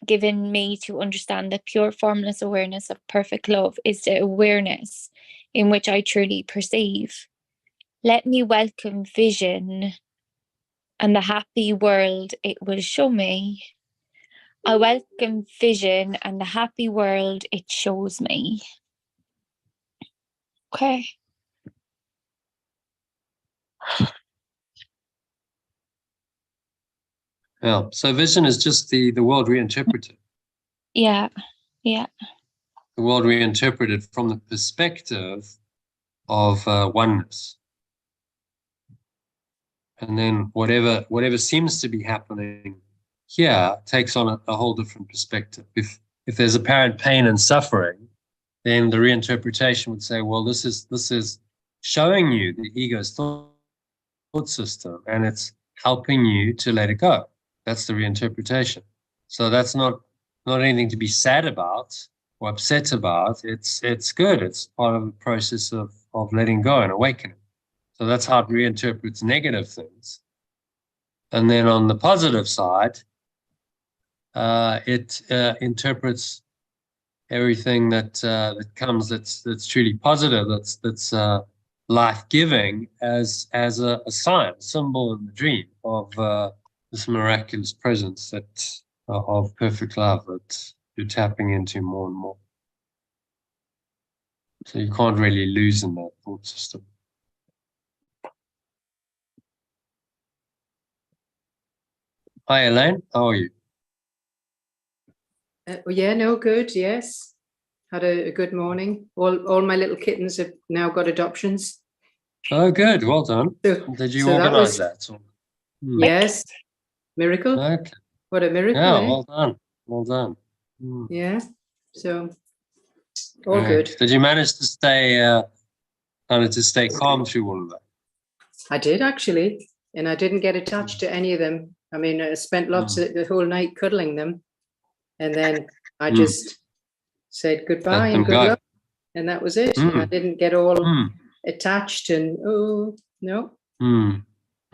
given me to understand that pure formless awareness of perfect love is the awareness in which I truly perceive. Let me welcome vision and the happy world it will show me. I welcome vision and the happy world it shows me. Okay. Yeah. So vision is just the world reinterpreted. Yeah. Yeah. The world reinterpreted from the perspective of oneness. And then whatever seems to be happening here takes on a whole different perspective. If there's apparent pain and suffering, then the reinterpretation would say, well, this is showing you the ego's thought system, and it's helping you to let it go. That's the reinterpretation. So that's not anything to be sad about or upset about. It's good. It's part of the process of letting go and awakening. So that's how it reinterprets negative things. And then on the positive side, it interprets everything that comes that's truly positive, that's life-giving as a sign, a symbol in the dream of this miraculous presence of perfect love that you're tapping into more and more. So you can't really lose in that thought system. Hi, Elaine. How are you? Yeah, no, good. Yes, had a good morning. All my little kittens have now got adoptions. Oh, good. Well done. Did you organize that? Yes, miracle. Okay. What a miracle! Yeah, eh? well done. Well done. Yeah, so all good. Did you manage to stay calm through all of that? I did actually, and I didn't get attached to any of them. I mean, I spent lots of the whole night cuddling them, and then I just said goodbye and good luck, and that was it. And I didn't get all attached and no.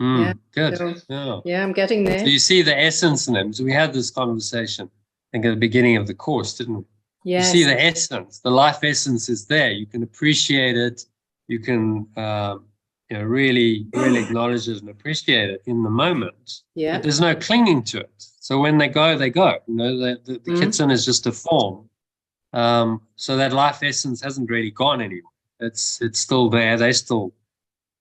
Yeah, good. So, yeah, I'm getting there. So you see the essence in them. So we had this conversation, I think, at the beginning of the course, didn't we? Yes. You see the essence, the life essence is there. You can appreciate it. You can really acknowledge it and appreciate it in the moment. Yeah. But there's no clinging to it. So when they go, they go. You know, the kitten is just a form. So that life essence hasn't really gone anywhere. It's still there. They're still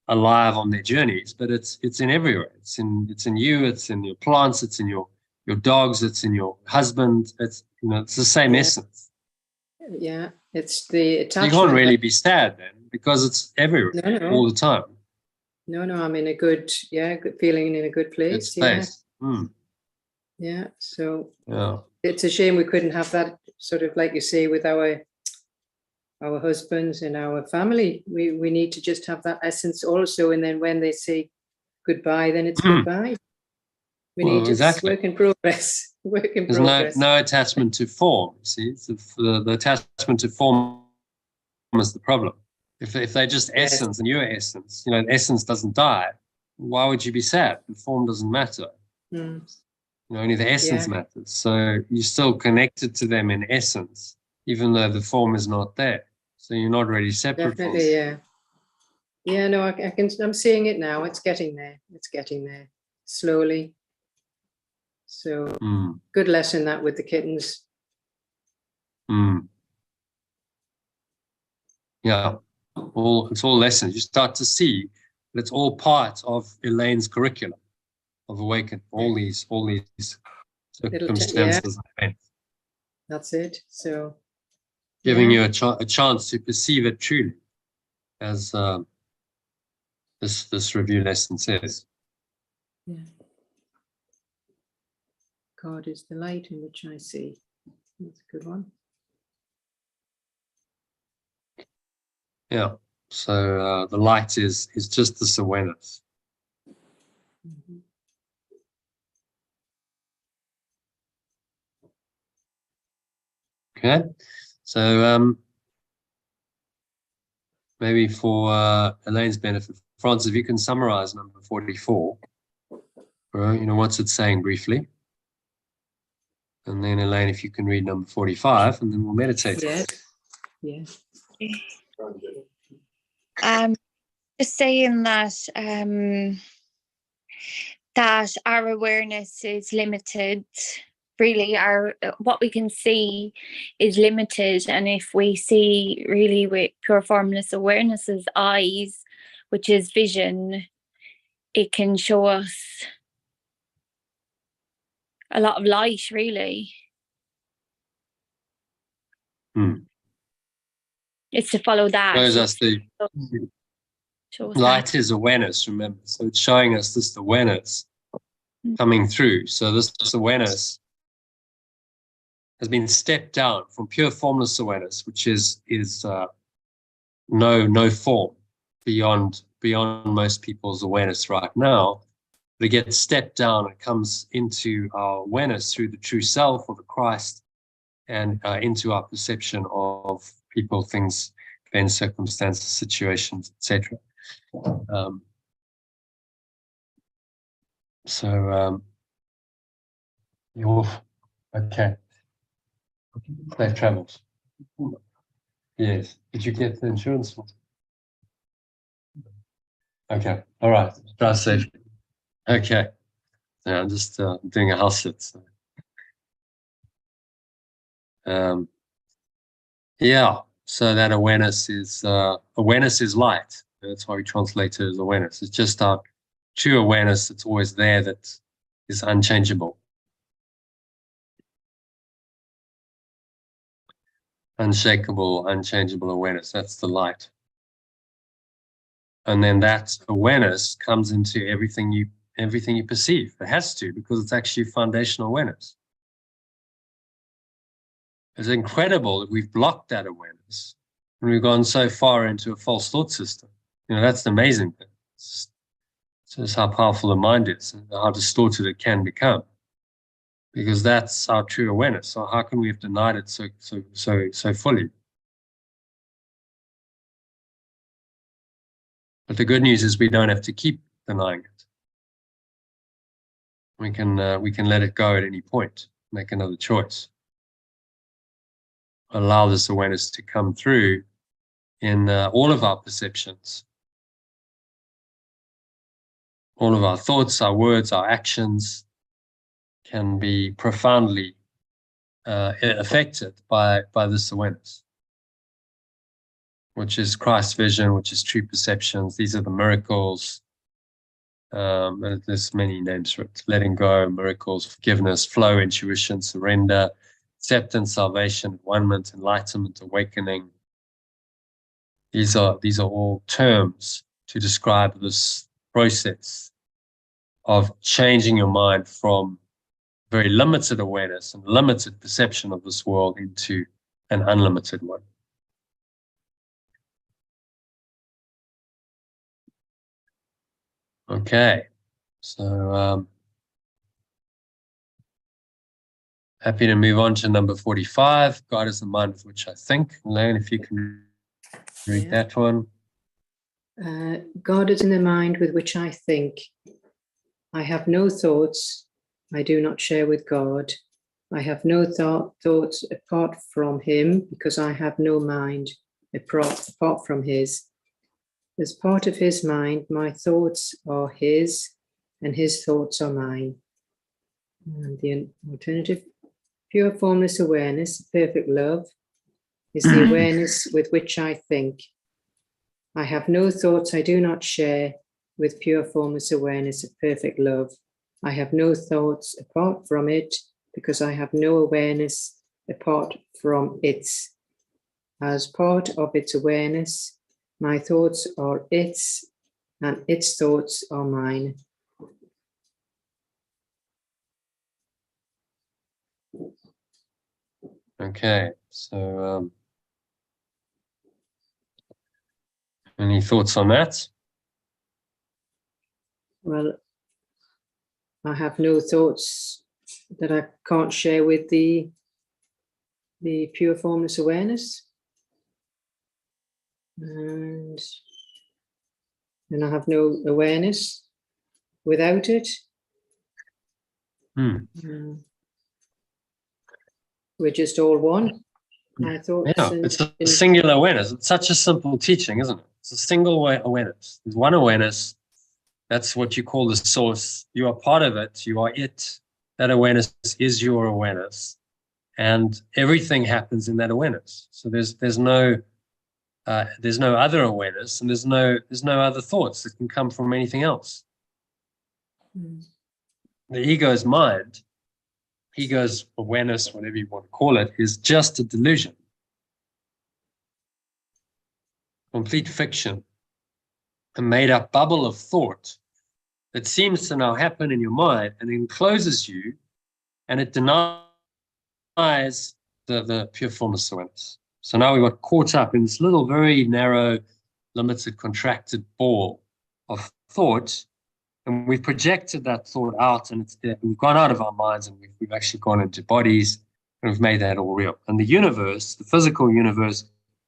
alive on their journeys, but it's in everywhere. It's in you. It's in your plants. It's in your dogs. It's in your husband. It's it's the same essence. Yeah, it's the attachment. You can't really be sad then because it's everywhere all the time. No, I'm in a good feeling, in a good place. Good space. Yeah. So it's a shame we couldn't have that sort of, like you say, with our husbands and our family. We need to just have that essence also, and then when they say goodbye, then it's goodbye. We need to work in progress. There's no attachment to form. See, the attachment to form is the problem. If they just essence and your essence, essence doesn't die. Why would you be sad? The form doesn't matter. Only the essence matters. So you're still connected to them in essence, even though the form is not there. So you're not really separate. Definitely, yeah. Yeah, no, I'm seeing it now. It's getting there. It's getting there slowly. So good lesson that with the kittens. Yeah, it's all lessons. You start to see that it's all part of Elaine's curriculum of awakening. All these circumstances. That's it. So giving you a chance to perceive it truly, as this review lesson says. Yeah. God is the light in which I see. That's a good one. Yeah. So the light is just this awareness. Okay. So maybe for Elaine's benefit, Francis, if you can summarize number 44, what's it saying briefly? And then Elaine, if you can read number 45, and then we'll meditate. Yes. Yeah. Just saying that that our awareness is limited. Really, what we can see is limited, and if we see really with pure formless awareness's eyes, which is vision, it can show us a lot of light, really. It's to follow that. Shows us light is awareness, remember. So it's showing us this awareness coming through. So this awareness has been stepped down from pure formless awareness, which is no form beyond most people's awareness right now. But it gets stepped down and comes into our awareness through the true self or the Christ, and into our perception of people, things, events, circumstances, situations, etc. Okay. Safe travels. Yes. Did you get the insurance? Okay. All right. Drive safely. Okay. Yeah, I'm just doing a house sit. So. Yeah. So that awareness is light. That's why we translate it as awareness. It's just our true awareness that's always there, that is unchangeable. Unshakable, unchangeable awareness. That's the light. And then that awareness comes into everything you perceive. It has to, because it's actually foundational awareness. It's incredible that we've blocked that awareness and we've gone so far into a false thought system. That's the amazing thing. It's just how powerful the mind is and how distorted it can become, because that's our true awareness. So how can we have denied it so fully? But the good news is we don't have to keep denying it. We can let it go at any point, make another choice. Allow this awareness to come through in all of our perceptions, all of our thoughts, our words, our actions can be profoundly affected by this awareness, which is Christ's vision, which is true perceptions. These are the miracles. There's many names for it: letting go, miracles, forgiveness, flow, intuition, surrender, acceptance, salvation, one-ment, enlightenment, awakening. These are all terms to describe this process of changing your mind from very limited awareness and limited perception of this world into an unlimited one. Okay, so happy to move on to number 45. God is the mind with which I think. Elaine, if you can read that one. God is in the mind with which I think. I have no thoughts I do not share with God. I have no thoughts apart from him, because I have no mind apart from his. As part of his mind, my thoughts are his, and his thoughts are mine. And the alternative: pure formless awareness, perfect love, is the awareness with which I think. I have no thoughts I do not share with pure formless awareness of perfect love. I have no thoughts apart from it, because I have no awareness apart from its. As part of its awareness, my thoughts are its, and its thoughts are mine. Okay, so any thoughts on that? Well, I have no thoughts that I can't share with the pure formless awareness. And I have no awareness without it. We're just all one. My thoughts. Yeah, it's a singular awareness. It's such a simple teaching, isn't it? It's a single awareness. There's one awareness. That's what you call the source. You are part of it. You are it. That awareness is your awareness, and everything happens in that awareness. So there's no other awareness, and there's no other thoughts that can come from anything else. The ego's mind, ego's awareness, whatever you want to call it, is just a delusion, complete fiction, a made-up bubble of thought that seems to now happen in your mind and encloses you, and it denies the pure fullness awareness. So now we got caught up in this little, very narrow, limited, contracted ball of thought, and we've projected that thought out, and we've gone out of our minds, and we've actually gone into bodies, and we've made that all real. And the universe, the physical universe,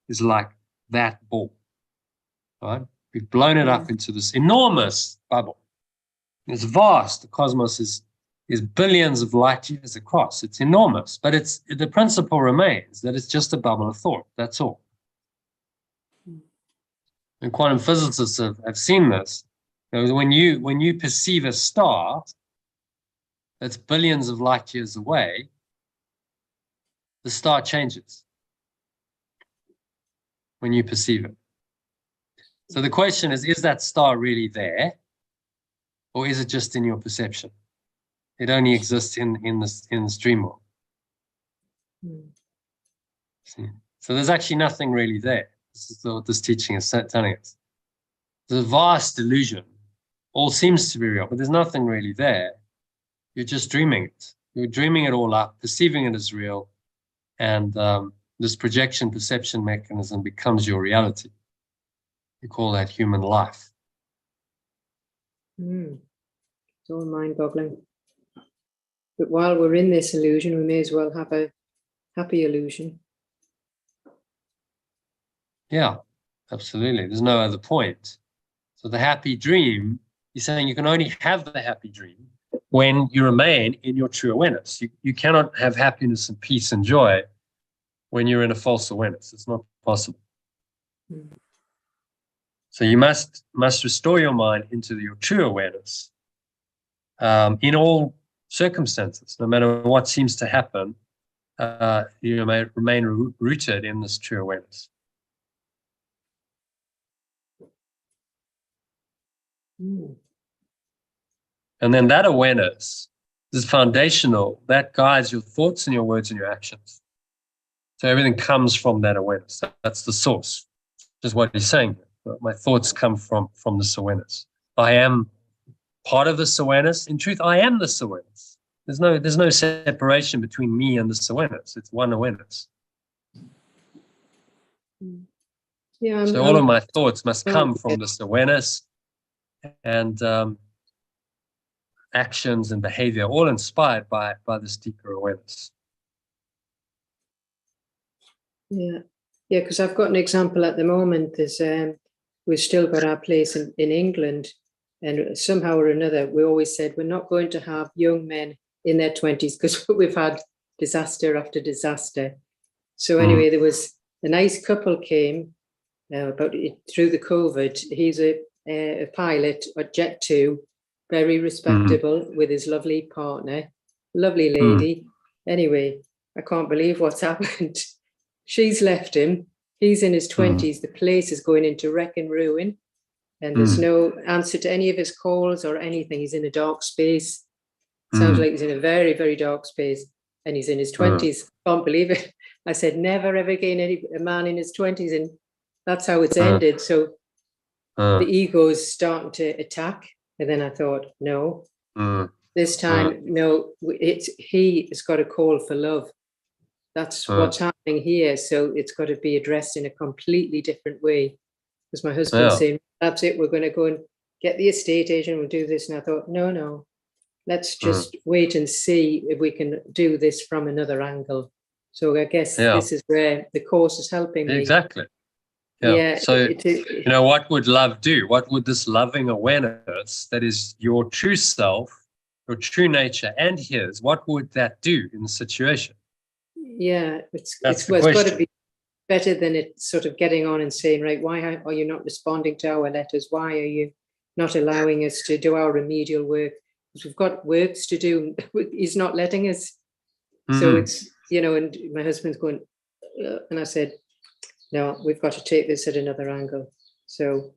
is like that ball, right? We've blown it up into this enormous bubble. It's vast. The cosmos is billions of light years across. It's enormous, but the principle remains that it's just a bubble of thought. That's all. And quantum physicists have seen this. When you perceive a star that's billions of light years away, the star changes when you perceive it. So the question is that star really there, or is it just in your perception? It only exists in this dream world. See? So there's actually nothing really there. This is what this teaching is telling us. The vast illusion all seems to be real, but there's nothing really there. You're just dreaming it. You're dreaming it all up, perceiving it as real, and this projection perception mechanism becomes your reality. You call that human life. It's all mind-boggling. But while we're in this illusion, we may as well have a happy illusion. Yeah, absolutely. There's no other point. So the happy dream, you're saying you can only have the happy dream when you remain in your true awareness. You cannot have happiness and peace and joy when you're in a false awareness. It's not possible. So you must restore your mind into your true awareness in all circumstances, no matter what seems to happen. You may remain rooted in this true awareness. And then that awareness is foundational. That guides your thoughts and your words and your actions. So everything comes from that awareness. That's the source. Just what he's saying. My thoughts come from this awareness. I am part of this awareness. In truth, I am this awareness. There's no separation between me and this awareness. It's one awareness. Yeah. So all of my thoughts must come from this awareness, and actions and behavior, all inspired by this deeper awareness. Yeah, because I've got an example at the moment. There's we've still got our place in England, and somehow or another, we always said we're not going to have young men in their 20s because we've had disaster after disaster. So anyway, there was a nice couple came through the COVID. He's a pilot at Jet 2, very respectable, with his lovely partner, lovely lady. Anyway, I can't believe what's happened. She's left him. He's in his 20s. The place is going into wreck and ruin, and there's no answer to any of his calls or anything. He's in a dark space. Sounds like he's in a very, very dark space, and he's in his 20s. Can't believe it. I said, never ever again a man in his 20s, and that's how it's ended. So the ego is starting to attack, and then I thought, no, this time, no, he has got a call for love. That's what's happening here. So it's got to be addressed in a completely different way. Because my husband's saying, that's it, we're going to go and get the estate agent, we'll do this. And I thought, no, let's just wait and see if we can do this from another angle. So I guess this is where the course is helping me. Exactly. Yeah. So, what would love do? What would this loving awareness that is your true self, your true nature and his, what would that do in the situation? Yeah, it's got to be. better than it sort of getting on and saying, right, why are you not responding to our letters? Why are you not allowing us to do our remedial work? Because we've got works to do. He's not letting us. So it's, and my husband's going, and I said, no, we've got to take this at another angle. So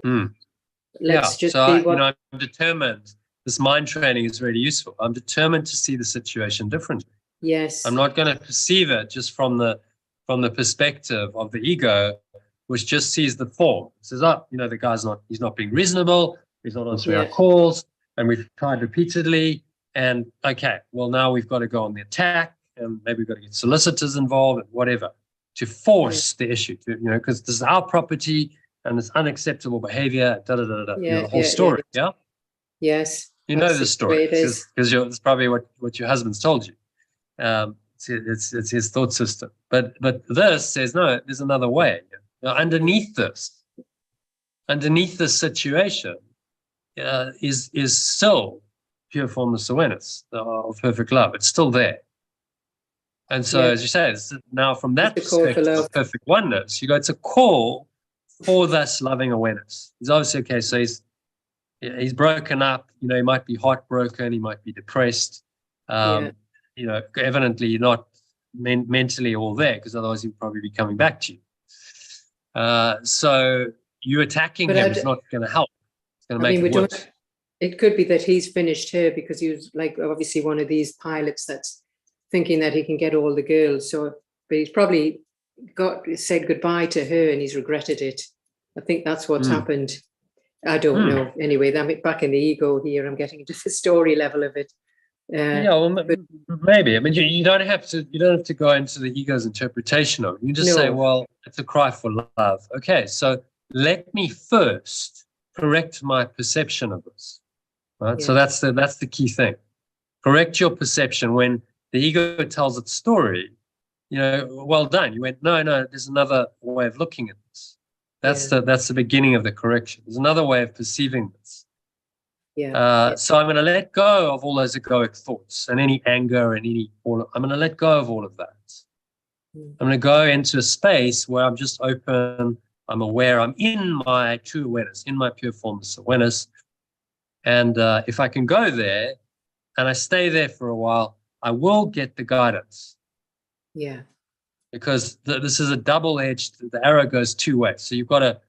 let's just see what. I'm determined. This mind training is really useful. I'm determined to see the situation differently. Yes. I'm not going to perceive it just from the perspective of the ego, which just sees the form. It says, the he's not being reasonable. He's not answering our calls. And we've tried repeatedly. And okay, well, now we've got to go on the attack, and maybe we've got to get solicitors involved and whatever to force the issue, because this is our property and it's unacceptable behavior, the whole story. Yeah. Yes. You know the story because it's probably what your husband's told you. It's his thought system. But this says, no, there's another way. Underneath this situation is still pure formless awareness of perfect love. It's still there. And so, as you say, it's now from that perspective of perfect oneness, it's a call for this loving awareness. He's obviously, okay, so he's broken up, he might be heartbroken, he might be depressed. Evidently you're not mentally all there, because otherwise he'd probably be coming back to you. So you attacking him is not going to help. It's going to make it worse. It could be that he's finished her because he was obviously one of these pilots that's thinking that he can get all the girls. So, but he's probably said goodbye to her and he's regretted it. I think that's what's happened. I don't know. Anyway, I'm back in the ego here. I'm getting into the story level of it. Maybe. I mean, you don't have to go into the ego's interpretation of it. You just say, well, it's a cry for love. Okay, so let me first correct my perception of this. Right. Yeah. So that's the key thing. Correct your perception. When the ego tells its story, well done. You went, no, there's another way of looking at this. That's the beginning of the correction. There's another way of perceiving this. So I'm going to let go of all those egoic thoughts and any anger and I'm going to let go of all of that. I'm going to go into a space where I'm just open. I'm aware. I'm in my true awareness, in my pure formless awareness. And if I can go there and I stay there for a while, I will get the guidance. Yeah. Because this is a double-edged, the arrow goes two ways. So you've got a,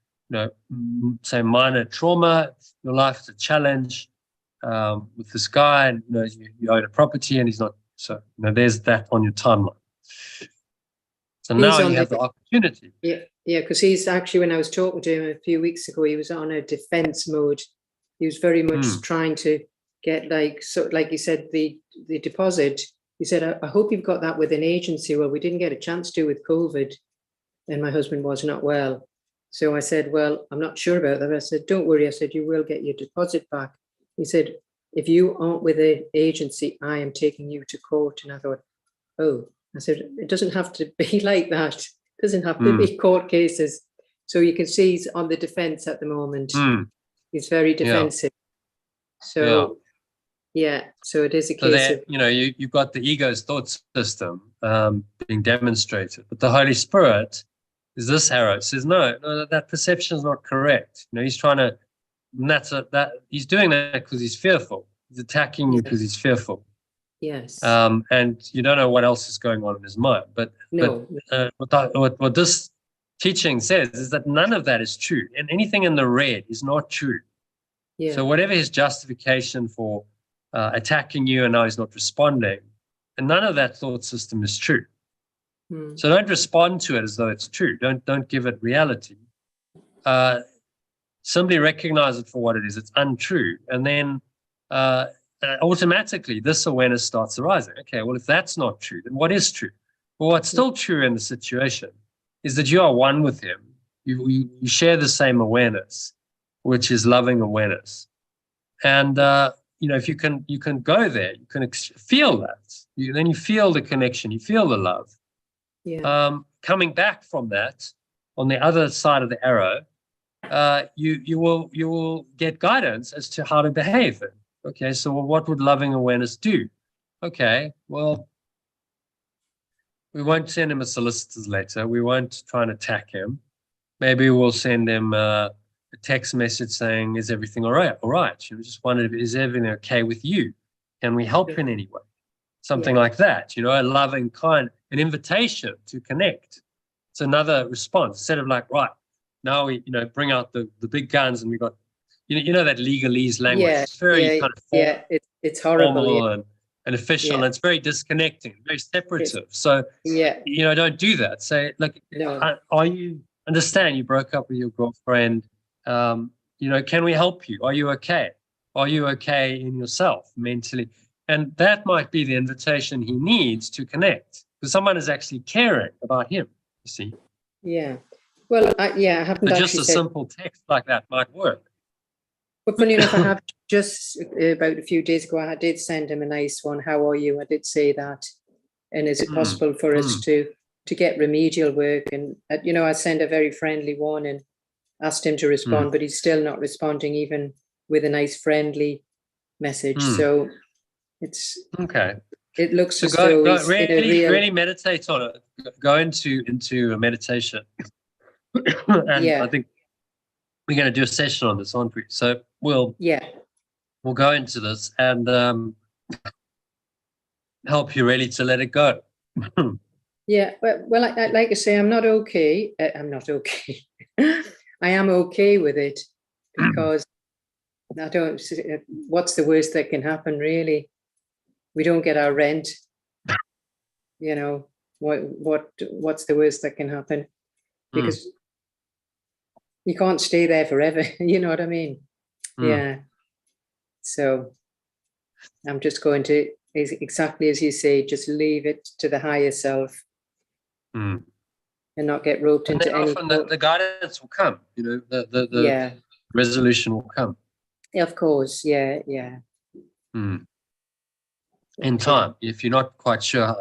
say minor trauma, your life is a challenge with this guy, and you own a property and he's not, so there's that on your timeline. So now you have the opportunity. Yeah, because he's actually, when I was talking to him a few weeks ago, he was on a defense mode. He was very much trying to get like you said, the deposit. He said, I hope you've got that with an agency. Well, we didn't get a chance to with COVID, and my husband was not well. So I said, well, I'm not sure about that. I said, don't worry. I said, you will get your deposit back. He said, if you aren't with an agency, I am taking you to court. And I thought, I said, it doesn't have to be like that. It doesn't have to be court cases. So you can see he's on the defense at the moment. He's very defensive. So so it is a case of, you've got the ego's thought system being demonstrated, but the Holy Spirit is this arrow. It says, no, that perception is not correct. He's trying to, and he's doing that because he's fearful. He's attacking you because he's fearful. Yes. And you don't know what else is going on in his mind. But what this teaching says is that none of that is true, and anything in the red is not true. Yeah. So whatever his justification for attacking you and now he's not responding, and none of that thought system is true. So don't respond to it as though it's true. Don't give it reality. Simply recognize it for what it is. It's untrue. And then automatically this awareness starts arising. Okay, well, if that's not true, then what is true? Well, what's still true in the situation is that you are one with him. You share the same awareness, which is loving awareness. And if you can go there, you can feel that. Then you feel the connection, you feel the love. Yeah. Coming back from that, on the other side of the arrow, you will get guidance as to how to behave. Okay, so what would loving awareness do? Okay, well, We won't send him a solicitor's letter. We won't try and attack him. Maybe we'll send him a text message saying, "Is everything all right? All right. You just wondered, is everything okay with you? Can we help in any way?" Something like that, a loving, kind, an invitation to connect. It's another response instead of like, right, now we, bring out the big guns and we got, that legalese language. It's very kind of formal, it's horrible and official, and it's very disconnecting, very separative. So, don't do that. Say, look, are you, understand you broke up with your girlfriend? Can we help you? Are you okay? Are you okay in yourself mentally? And that might be the invitation he needs to connect, because someone is actually caring about him, you see. Yeah. Well, I haven't so actually just a simple text like that might work. But funny enough, I have just about a few days ago, I did send him a nice one. How are you? I did say that. And is it possible for us to get remedial work? And, I sent a very friendly one and asked him to respond, but he's still not responding, even with a nice friendly message. So it's okay. It looks as though he's really meditate on it. Go into a meditation. And I think we're going to do a session on this, aren't we? So we'll go into this and help you really to let it go. Well, like I say, I'm not okay. I'm not okay. I am okay with it, because I don't. What's the worst that can happen, really? We don't get our rent. What's the worst that can happen? Because you can't stay there forever. You know what I mean? Yeah. So I'm just going to, exactly as you say, just leave it to the higher self and not get roped into any. Often the guidance will come. The resolution will come. Of course. Yeah. In time, if you're not quite sure,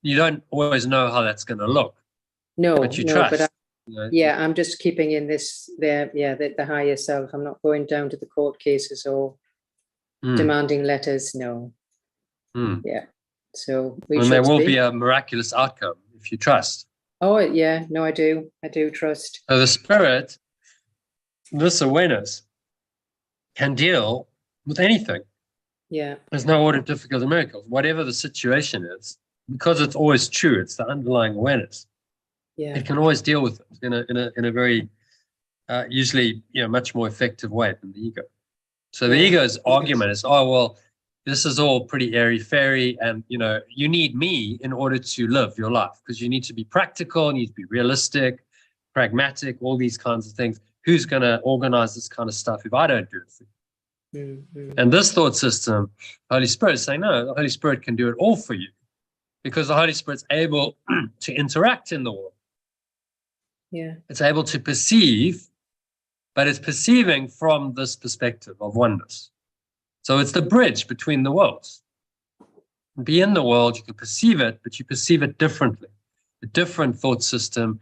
you don't always know how that's going to look. No, but you trust. I'm just keeping in this there. The higher self. I'm not going down to the court cases or demanding letters. No. Yeah. So there will be a miraculous outcome if you trust. Oh yeah, no, I do trust. So the spirit, this awareness, can deal with anything. Yeah. There's no order of difficulty or miracles. Whatever the situation is, because it's always true, it's the underlying awareness. Yeah. It can always deal with it in a very usually much more effective way than the ego. So the ego's argument is, oh well, this is all pretty airy-fairy, and you need me in order to live your life, because you need to be practical, you need to be realistic, pragmatic, all these kinds of things. Who's going to organize this kind of stuff if I don't do it for you? And this thought system, Holy Spirit is saying, no, the Holy Spirit can do it all for you, because the Holy Spirit's able to interact in the world. Yeah. It's able to perceive, but it's perceiving from this perspective of oneness. So it's the bridge between the worlds. Be in the world, you can perceive it, but you perceive it differently. A different thought system,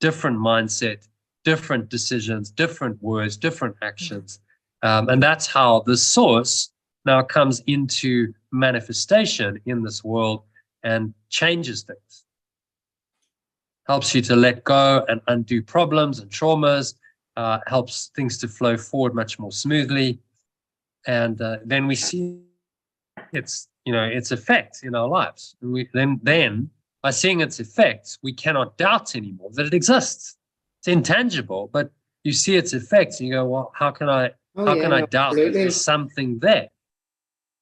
different mindset, different decisions, different words, different actions. And that's how the source now comes into manifestation in this world and changes things. Helps you to let go and undo problems and traumas, helps things to flow forward much more smoothly. And then we see its effect in our lives. And then by seeing its effects, we cannot doubt anymore that it exists. It's intangible, but you see its effects and you go, well, how can I doubt that there's something there?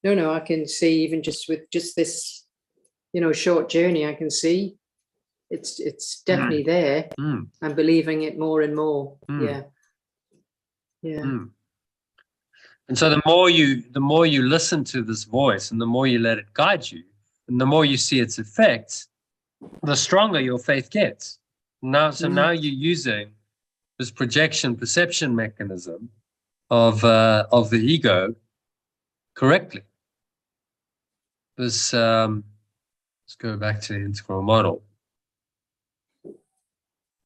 No, I can see, even just with this, short journey, I can see it's definitely there. I'm believing it more and more. Yeah. And so the more you listen to this voice, and the more you let it guide you, and the more you see its effects, the stronger your faith gets. Now you're using this projection perception mechanism of the ego correctly. Let's go back to the integral model.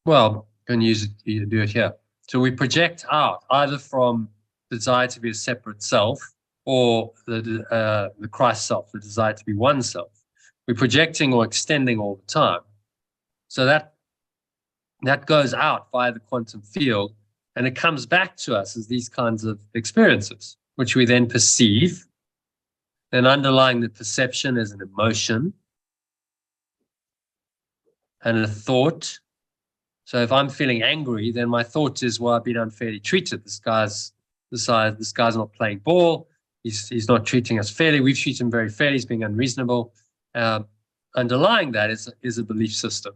Well, can use it, you do it here. So we project out either from desire to be a separate self, or the Christ self, the desire to be one self. We're projecting or extending all the time. So that goes out via the quantum field, and it comes back to us as these kinds of experiences, which we then perceive. Then underlying the perception is an emotion and a thought. So if I'm feeling angry, then my thought is, well, I've been unfairly treated. This guy's not playing ball. He's not treating us fairly. We've treated him very fairly. He's being unreasonable. Underlying that is a belief system.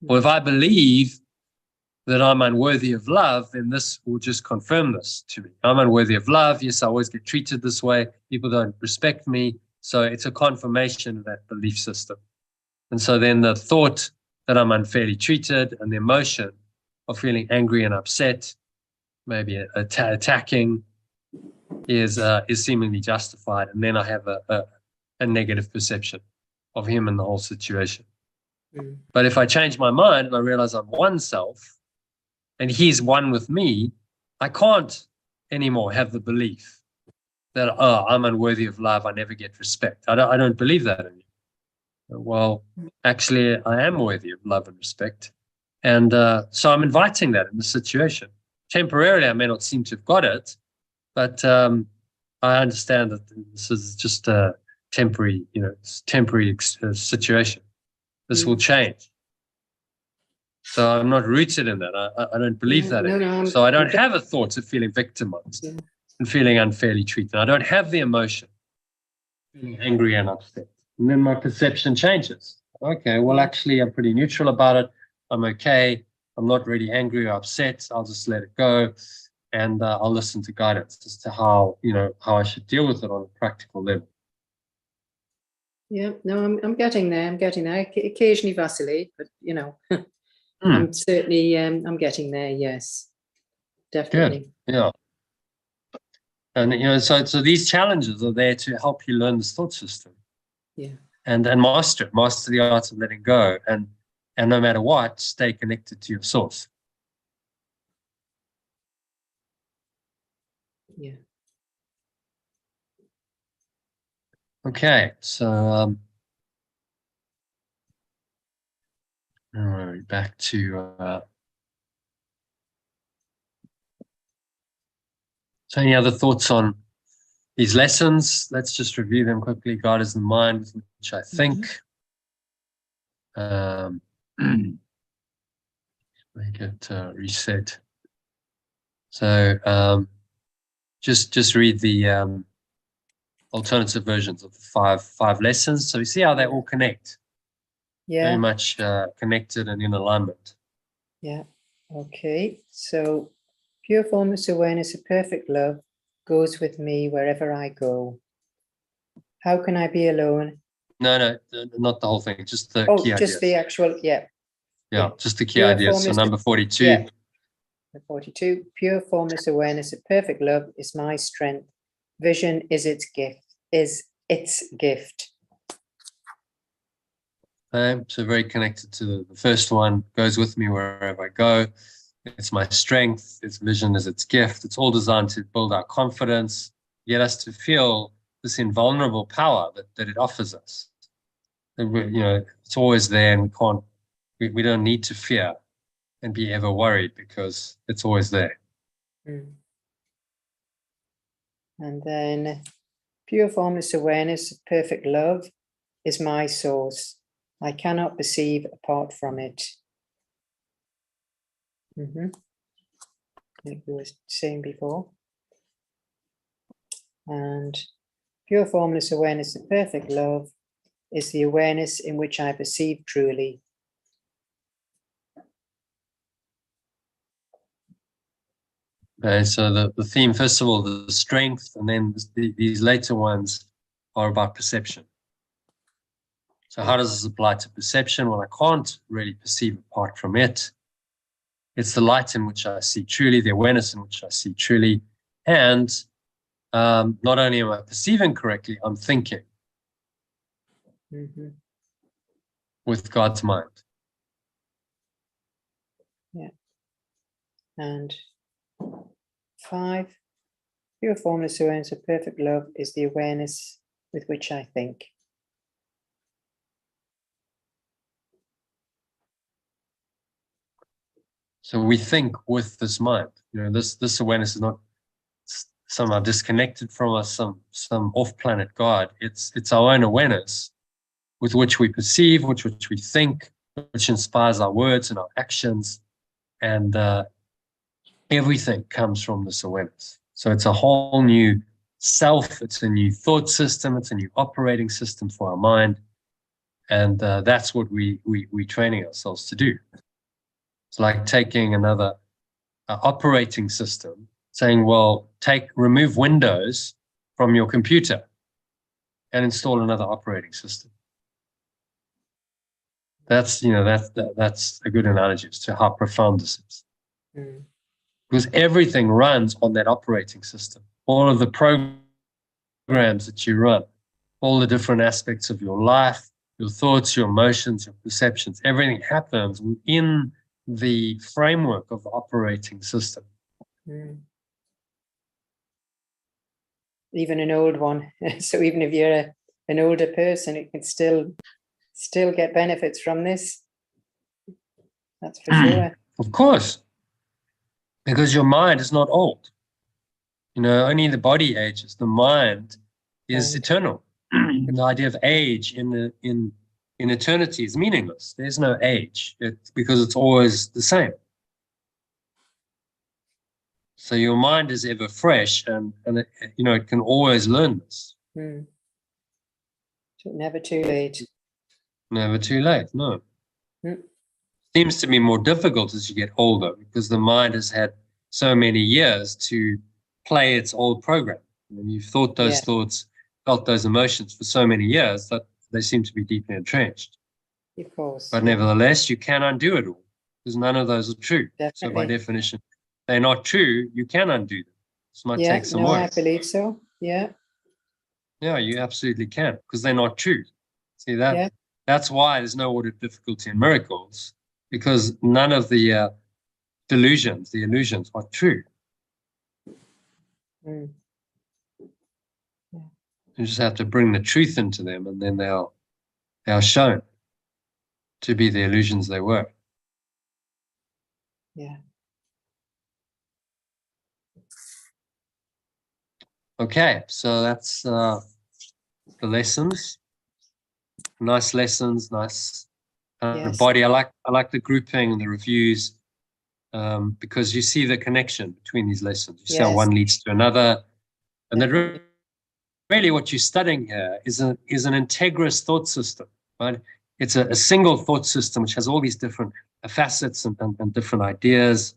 Well, if I believe that I'm unworthy of love, then this will just confirm this to me. I'm unworthy of love. Yes, I always get treated this way. People don't respect me. So it's a confirmation of that belief system. And so then the thought that I'm unfairly treated and the emotion of feeling angry and upset, maybe attacking, is seemingly justified. And then I have a negative perception of him and the whole situation. Mm. But if I change my mind and I realize I'm one self and he's one with me, I can't anymore have the belief that, oh, I'm unworthy of love. I never get respect. I don't believe that anymore. Well, actually, I am worthy of love and respect. And so I'm inviting that in the situation. Temporarily, I may not seem to have got it, but I understand that this is just a temporary, situation. This will change. So I'm not rooted in that. I don't believe that anymore. So I don't have a thought of feeling victimized and feeling unfairly treated. I don't have the emotion of feeling angry and upset. And then my perception changes. Okay, well, actually, I'm pretty neutral about it. I'm okay. I'm not really angry or upset. I'll just let it go. And I'll listen to guidance as to how I should deal with it on a practical level. Yeah, no, I'm getting there. I occasionally vacillate, but I'm certainly I'm getting there. Yes, definitely. Good. Yeah. And so these challenges are there to help you learn this thought system. Yeah. And master the art of letting go, and no matter what, stay connected to your source. Yeah. Okay, so back to so any other thoughts on these lessons? Let's just review them quickly. God is the mind with which I think. Make it reset. So just read the alternative versions of the five lessons. So we see how they all connect. Yeah. Very much connected and in alignment. Yeah. Okay. So pure formless awareness of perfect love goes with me wherever I go. How can I be alone? No, not the whole thing. Just the key ideas. Just the actual, yeah. Yeah, just the key ideas. So number 42. Yeah. 42. Pure formless awareness of perfect love is my strength. Vision is its gift. So very connected to the first one. Goes with me wherever I go. It's my strength. Its vision is its gift. It's all designed to build our confidence, get us to feel this invulnerable power that it offers us. It's always there, and we don't need to fear and be ever worried because it's always there. And then pure formless awareness of perfect love is my source. I cannot perceive apart from it. Like we were saying before. And pure formless awareness of perfect love is the awareness in which I perceive truly. Okay, so the theme, first of all, the strength, and then these later ones are about perception. So how does this apply to perception? Well, I can't really perceive apart from it. It's the light in which I see truly, the awareness in which I see truly. And not only am I perceiving correctly, I'm thinking with God's mind. Yeah. And 5, pure formless awareness of perfect love is the awareness with which I think. So we think with this mind. This awareness is not somehow disconnected from us, some off-planet God. It's our own awareness with which we perceive, which we think, which inspires our words and our actions, and everything comes from this awareness. So it's a whole new self. It's a new thought system. It's a new operating system for our mind, and that's what we're training ourselves to do. It's like taking another operating system, saying, well, remove Windows from your computer and install another operating system. That's a good analogy as to how profound this is. Mm. Because everything runs on that operating system. All of the programs that you run, all the different aspects of your life, your thoughts, your emotions, your perceptions, everything happens within the framework of the operating system. Mm. Even an old one. So even if you're an older person, it can still get benefits from this. That's for sure. Of course. Because your mind is not old. Only the body ages. The mind is eternal. And the idea of age in eternity is meaningless. There's no age. Because it's always the same. So your mind is ever fresh, and it can always learn this. Mm. So never too late. Never too late, no. Mm. Seems to be more difficult as you get older, because the mind has had so many years to play its old program. And you've thought those thoughts, felt those emotions for so many years that they seem to be deeply entrenched. Of course. But nevertheless, you can undo it all, because none of those are true. Definitely. So by definition, they're not true, you can undo them. This might take some work. I believe so. Yeah. Yeah, you absolutely can, because they're not true. See that? Yeah. That's why there's no order of difficulty in miracles, because none of the illusions are true. Mm. Yeah. You just have to bring the truth into them, and then they are shown to be the illusions they were. Yeah. Okay, so that's the lessons. Nice lessons, nice the body. I like the grouping and the reviews, because you see the connection between these lessons. You see how one leads to another, and then really what you're studying here is an integrous thought system, right? It's a single thought system which has all these different facets and different ideas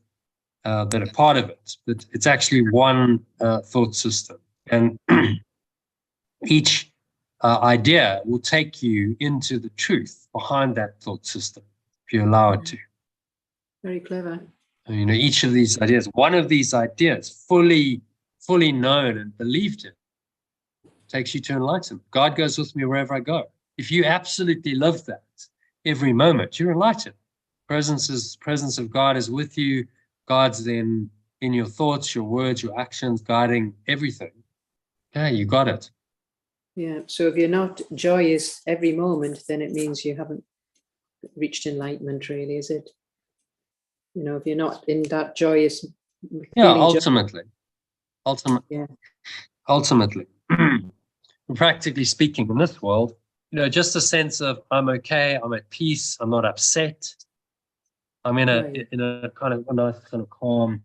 that are part of it. But it's actually one thought system, and each idea will take you into the truth behind that thought system if you allow it to. Very clever. Each of these ideas, one of these ideas, fully known and believed in, takes you to enlightenment. God goes with me wherever I go. If you absolutely love that every moment, you're enlightened. Presence of God is with you. God's then in your thoughts, your words, your actions, guiding everything. Yeah, you got it. Yeah, so if you're not joyous every moment, then it means you haven't reached enlightenment, really, is it? If you're not in that joyous ultimately. Yeah. Ultimately. Practically speaking, in this world, just a sense of I'm okay, I'm at peace, I'm not upset. I'm in a kind of a nice kind of calm,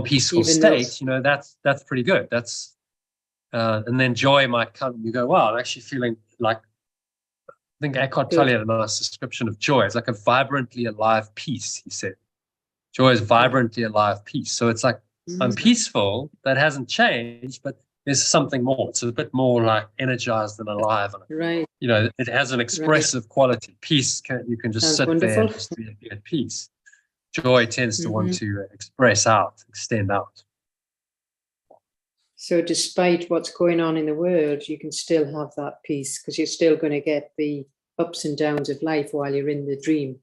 peaceful state. That's pretty good. That's and then joy might come. You go, wow, I'm actually feeling like. I think Eckhart Tolle had a nice description of joy. It's like a vibrantly alive peace. He said, joy is vibrantly alive peace. So it's like I'm peaceful. That hasn't changed, but there's something more. It's a bit more like energized and alive. Right. It has an expressive quality. Peace, you can just sit there and just be at peace. Joy tends to want to express out, extend out. So despite what's going on in the world, you can still have that peace, because you're still going to get the ups and downs of life while you're in the dream.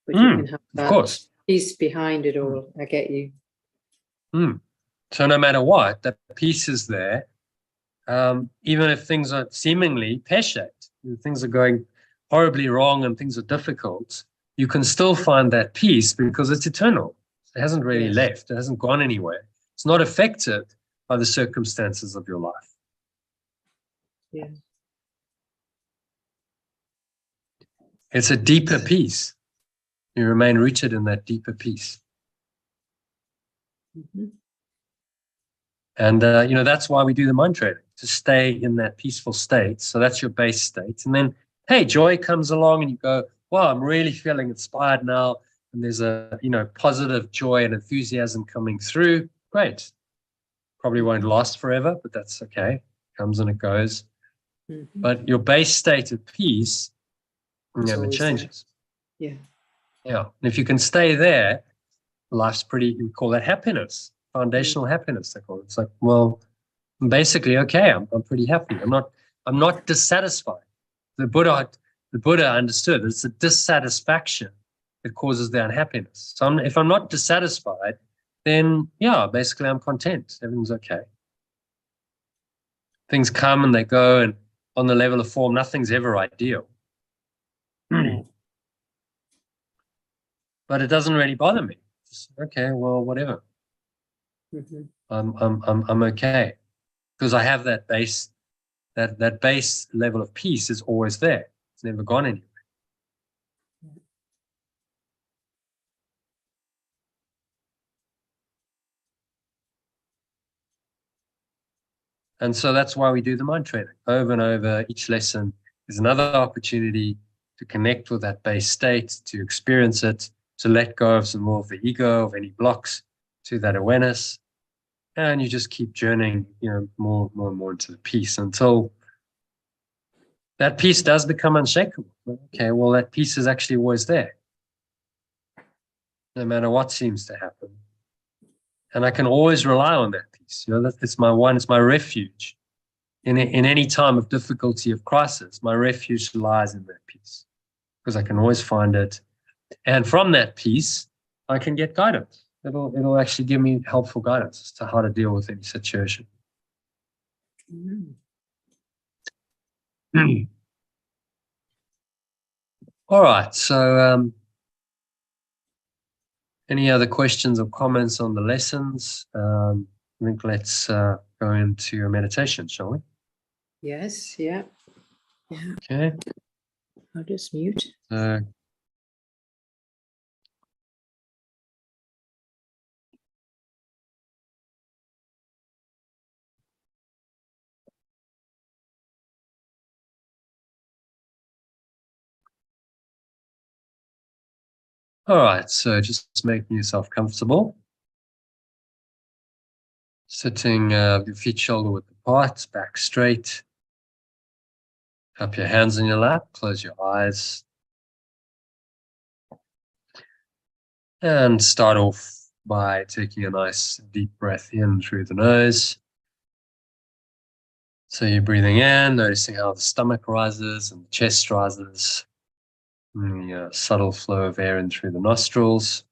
But you can have that peace behind it all. I get you. So no matter what, that peace is there. Even if things are seemingly pear-shaped, things are going horribly wrong and things are difficult, you can still find that peace because it's eternal. It hasn't really Yes. left. It hasn't gone anywhere. It's not affected by the circumstances of your life. Yeah. It's a deeper peace. You remain rooted in that deeper peace. Mhm. And, that's why we do the mind training, to stay in that peaceful state. So that's your base state. And then, hey, joy comes along and you go, wow, I'm really feeling inspired now. And there's a, positive joy and enthusiasm coming through. Great. Probably won't last forever, but that's okay. It comes and it goes. Mhm. But your base state of peace never always there. changes. Yeah. Yeah. And if you can stay there, life's pretty, we call that happiness, foundational happiness. They call it. It's like, well, I'm basically okay. I'm pretty happy. I'm not dissatisfied. The Buddha understood that it's a dissatisfaction that causes the unhappiness. So if I'm not dissatisfied, then yeah, basically I'm content. Everything's okay. Things come and they go, and on the level of form, nothing's ever ideal. But it doesn't really bother me. Just, okay, well, whatever. Mhm. I'm okay because I have that base. That base level of peace is always there. It's never gone anywhere. And so that's why we do the mind training over and over. Each lesson is another opportunity to connect with that base state, to experience it, to let go of some more of the ego, of any blocks to that awareness. And you just keep journeying, more and more into the peace until that peace does become unshakable. Okay, well, that peace is actually always there, no matter what seems to happen. And I can always rely on that peace. It's my refuge. In any time of difficulty, of crisis, my refuge lies in that peace because I can always find it. And from that peace, I can get guidance. It'll actually give me helpful guidance as to how to deal with any situation. All right. So any other questions or comments on the lessons? I think let's go into a meditation, shall we? Yes. Yeah. Yeah. Okay. I'll just mute. All right, so just making yourself comfortable. Sitting your feet shoulder width apart, back straight. Cup your hands in your lap, close your eyes. And start off by taking a nice deep breath in through the nose. So you're breathing in, noticing how the stomach rises and the chest rises. And the subtle flow of air in through the nostrils.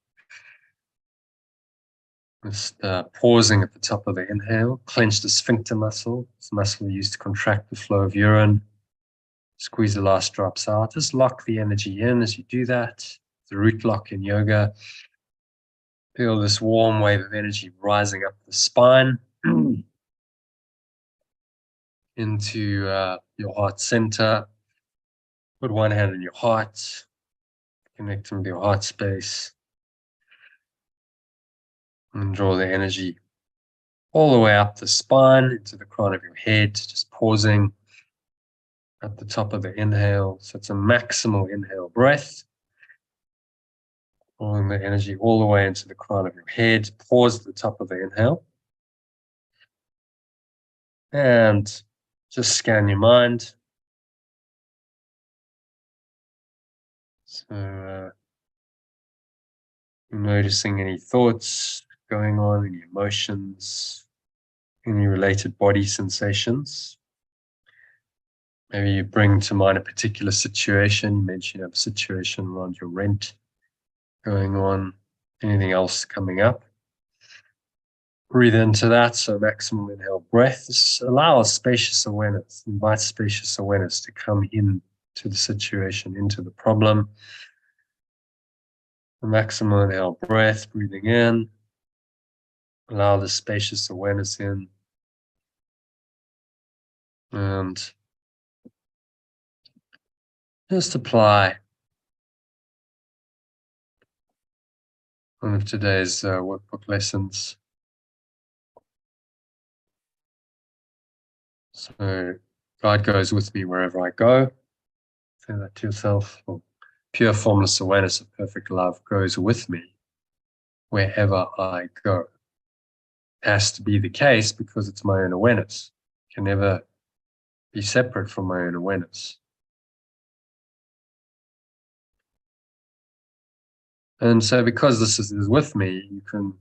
Just pausing at the top of the inhale. Clench the sphincter muscle. It's a muscle used to contract the flow of urine. Squeeze the last drops out. Just lock the energy in as you do that. The root lock in yoga. Feel this warm wave of energy rising up the spine into your heart center. Put one hand in your heart, connecting with your heart space, and draw the energy all the way up the spine into the crown of your head, just pausing at the top of the inhale. So it's a maximal inhale breath. Pulling the energy all the way into the crown of your head. Pause at the top of the inhale. And just scan your mind. So noticing any thoughts going on, any emotions, any related body sensations. Maybe you bring to mind a particular situation. You mentioned you have a situation around your rent going on, anything else coming up. Breathe into that, so maximal inhale breath. This allows spacious awareness, invite spacious awareness to come in to the situation, into the problem. The maximum inhale breath, breathing in. Allow the spacious awareness in. And just apply one of today's workbook lessons. So God goes with me wherever I go. Say that to yourself. Or pure formless awareness of perfect love goes with me wherever I go. It has to be the case because it's my own awareness. It can never be separate from my own awareness. And so because this is with me, you can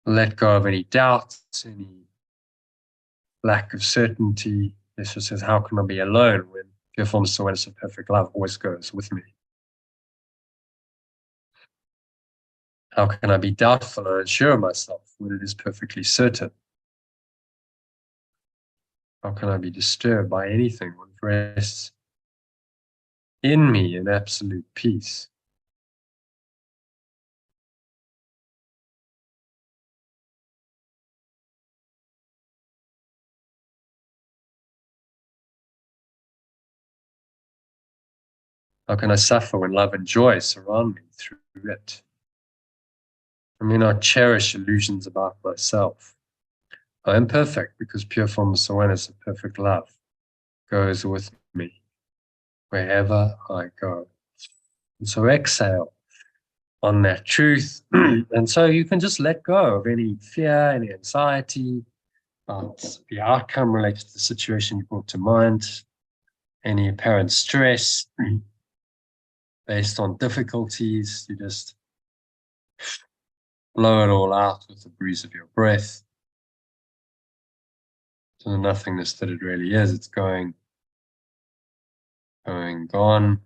let go of any doubts, any lack of certainty. This just says, how can I be alone when pure formless awareness of perfect love always goes with me? How can I be doubtful and unsure of myself when it is perfectly certain? How can I be disturbed by anything when it rests in me in absolute peace? How can I suffer when love and joy surround me through it? I may not cherish illusions about myself. I am perfect because pure formless awareness of perfect love goes with me wherever I go. And so exhale on that truth. And so you can just let go of any fear, any anxiety about the outcome related to the situation you brought to mind, any apparent stress based on difficulties. You just blow it all out with the breeze of your breath to the nothingness that it really is. It's going, gone.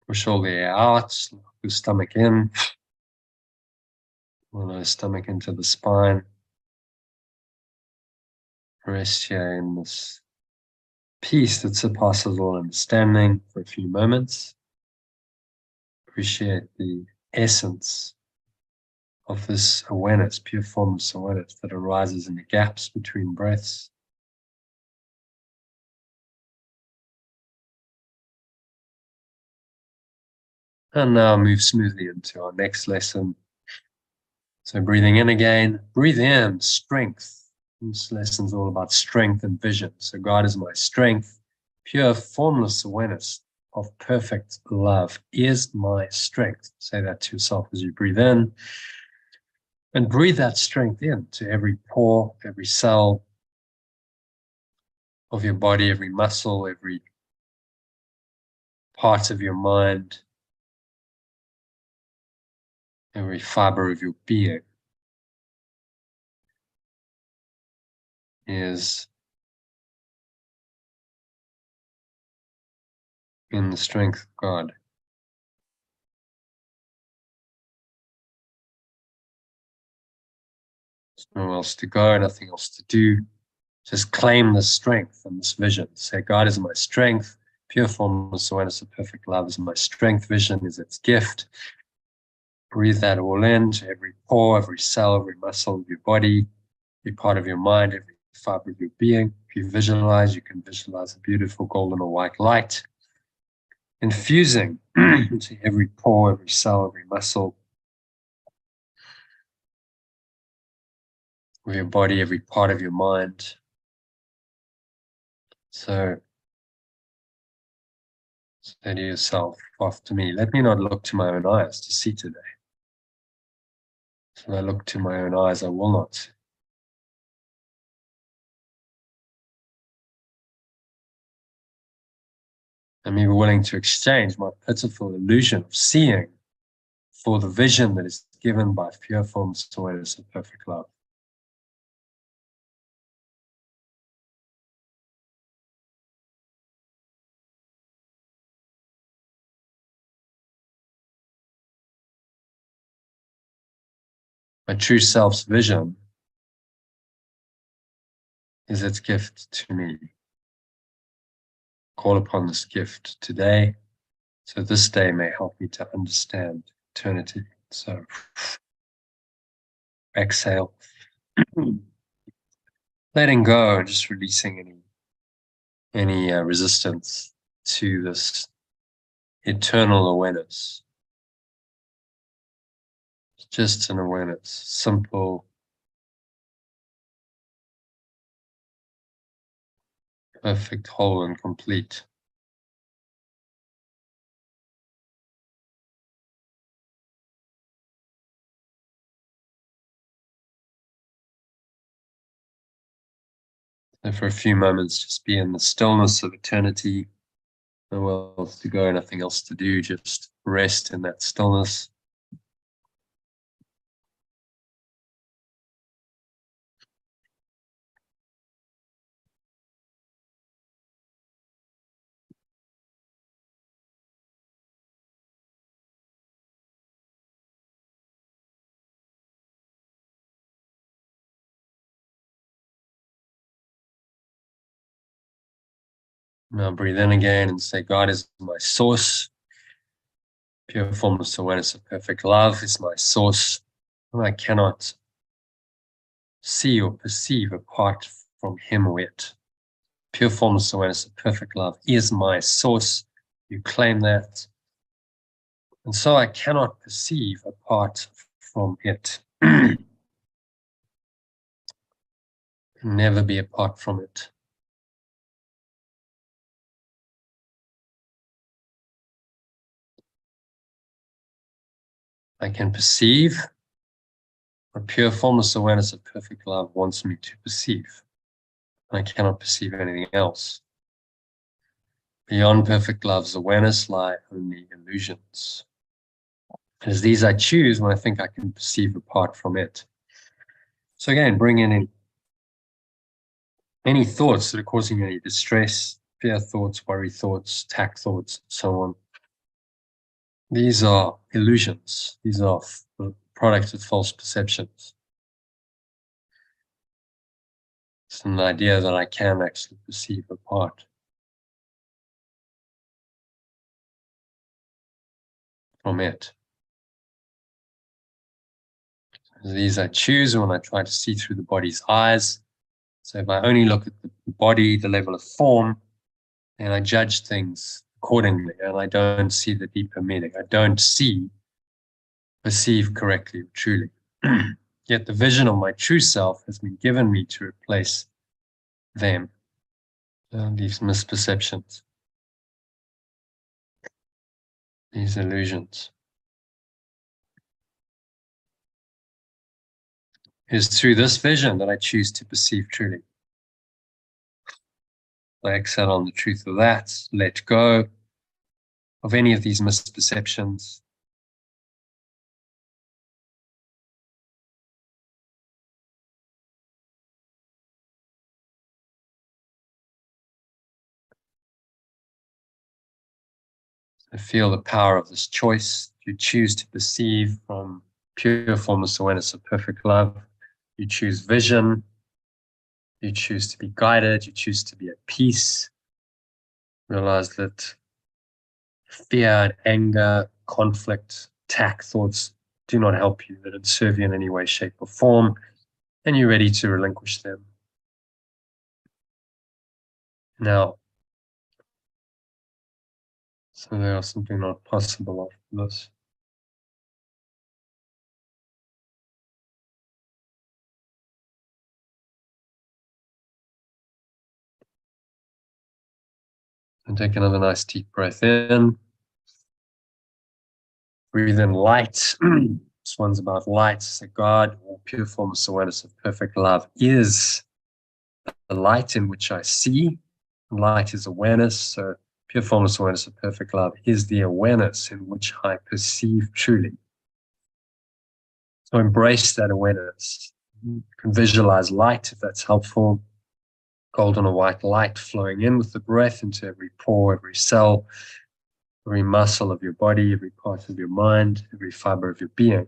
Push all the air out, lock your stomach in. Pull the stomach into the spine. Rest here in this peace that surpasses all understanding for a few moments. Appreciate the essence of this awareness, pure formless awareness that arises in the gaps between breaths. And now move smoothly into our next lesson. So breathing in again, breathe in strength. This lesson's all about strength and vision. So God is my strength. Pure formless awareness of perfect love is my strength. Say that to yourself as you breathe in. And breathe that strength in to every pore, every cell of your body, every muscle, every part of your mind, every fiber of your being is in the strength of God. There's nowhere else to go, nothing else to do. Just claim this strength and this vision. Say, God is my strength. Pure formless awareness of perfect love is my strength. Vision is its gift. Breathe that all in to every pore, every cell, every muscle of your body, every part of your mind, every fiber of your being. If you visualize, you can visualize a beautiful golden or white light infusing into every pore, every cell, every muscle of your body, every part of your mind. So say to yourself after me, let me not look to my own eyes to see today. So when I look to my own eyes, I will not see. I'm even willing to exchange my pitiful illusion of seeing for the vision that is given by pure formless awareness of perfect love. My true self's vision is its gift to me. Call upon this gift today, so this day may help me to understand eternity. So exhale, letting go, just releasing any resistance to this eternal awareness. It's just an awareness, simple, perfect, whole, and complete. So for a few moments, just be in the stillness of eternity. Nowhere else to go, nothing else to do, just rest in that stillness. Now breathe in again and say, God is my source. Pure formless awareness of perfect love is my source. And I cannot see or perceive apart from him or it. Pure formless awareness of perfect love is my source. You claim that. And so I cannot perceive apart from it. Never be apart from it. I can perceive what pure formless awareness of perfect love wants me to perceive. I cannot perceive anything else. Beyond perfect love's awareness lie only illusions. It is these I choose when I think I can perceive apart from it. So again, bring in any thoughts that are causing you any distress, fear thoughts, worry thoughts, attack thoughts, and so on. These are illusions. These are products of false perceptions. It's an idea that I can actually perceive apart from it. These I choose when I try to see through the body's eyes. So if I only look at the body, the level of form, and I judge things accordingly, and I don't see the deeper meaning. I don't perceive correctly or truly. Yet the vision of my true self has been given me to replace them, these misperceptions, these illusions. It is through this vision that I choose to perceive truly. I exhale on the truth of that, let go of any of these misperceptions. I feel the power of this choice. You choose to perceive from pure formless awareness of perfect love. You choose vision. You choose to be guided. You choose to be at peace. Realize that fear and anger, conflict, attack thoughts do not help you, that it serve you in any way, shape, or form, and you're ready to relinquish them. Now, so there is something not possible after this. And take another nice deep breath in. Breathe in light. This one's about light. So God, or pure formless awareness of perfect love, is the light in which I see. Light is awareness. So pure formless awareness of perfect love is the awareness in which I perceive truly. So embrace that awareness. You can visualize light if that's helpful. Golden or white light flowing in with the breath into every pore, every cell, every muscle of your body, every part of your mind, every fiber of your being.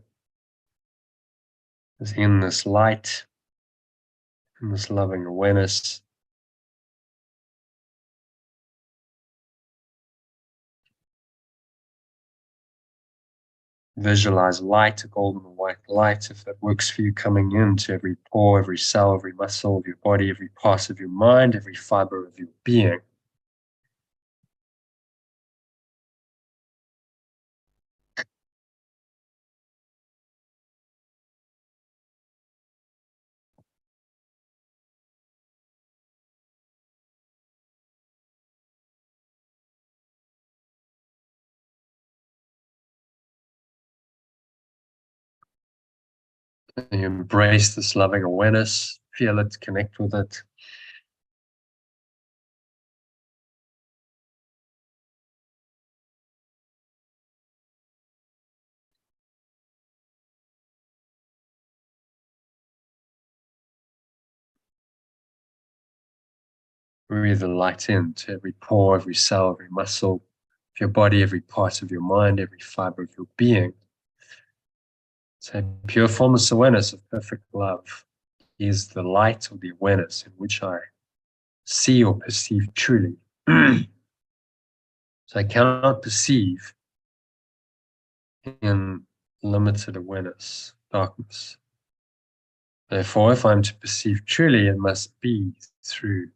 As in this light, in this loving awareness. Visualize light, a golden or white light, if that works for you, coming into every pore, every cell, every muscle of your body, every part of your mind, every fiber of your being. And you embrace this loving awareness, feel it, connect with it. Breathe the light into every pore, every cell, every muscle of your body, every part of your mind, every fiber of your being. So pure formless awareness of perfect love is the light of the awareness in which I see or perceive truly. So I cannot perceive in limited awareness, darkness. Therefore, if I'm to perceive truly, it must be through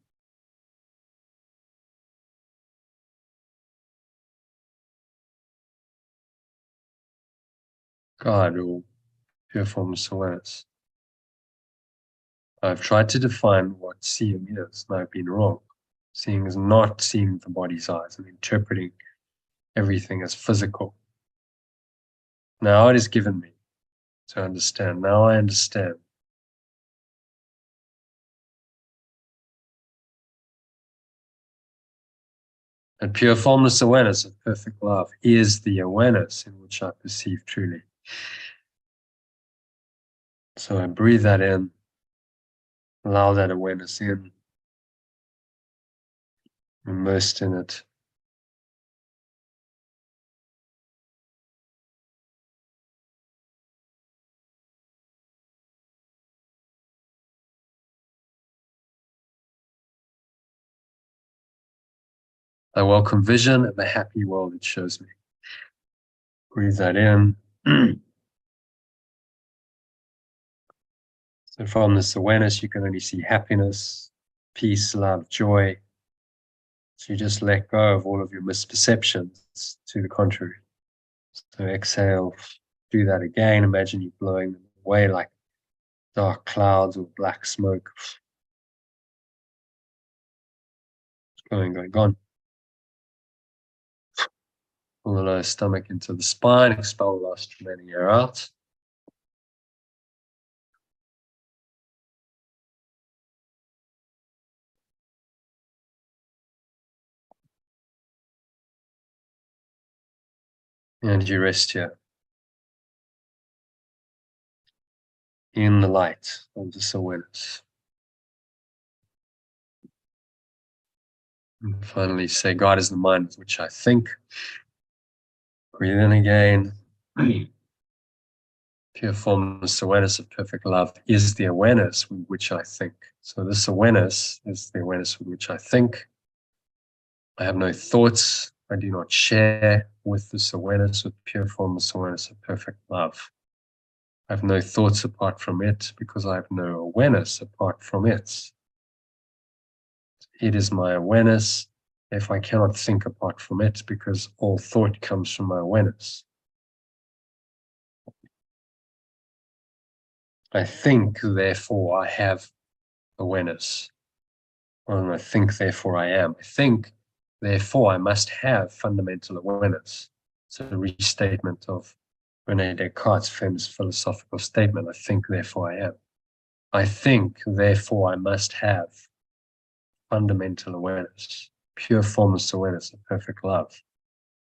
God or pure formless awareness. I've tried to define what seeing is, and I've been wrong. Seeing is not seeing with the body's eyes and interpreting everything as physical. Now it is given me to understand. Now I understand. And pure formless awareness of perfect love is the awareness in which I perceive truly. So I breathe that in, allow that awareness in, immersed in it. I welcome vision and the happy world it shows me. Breathe that in. So from this awareness, you can only see happiness, peace, love, joy. So you just let go of all of your misperceptions to the contrary. So exhale, do that again. Imagine you blowing them away like dark clouds or black smoke. It's going. Pull the lower stomach into the spine, expel the last remaining air out. And you rest here in the light of this awareness. And finally say, God is the mind with which I think. Breathe in again. Pure formless awareness of perfect love is the awareness with which I think. So this awareness is the awareness with which I think. I have no thoughts. I do not share with this awareness, with pure formless awareness of perfect love. I have no thoughts apart from it because I have no awareness apart from it. It is my awareness. If I cannot think apart from it because all thought comes from my awareness. I think, therefore I have awareness. Or I think, therefore I am. I think, therefore I must have fundamental awareness. It's a restatement of René Descartes' famous philosophical statement, I think, therefore I am. I think, therefore I must have fundamental awareness, pure formless awareness of perfect love,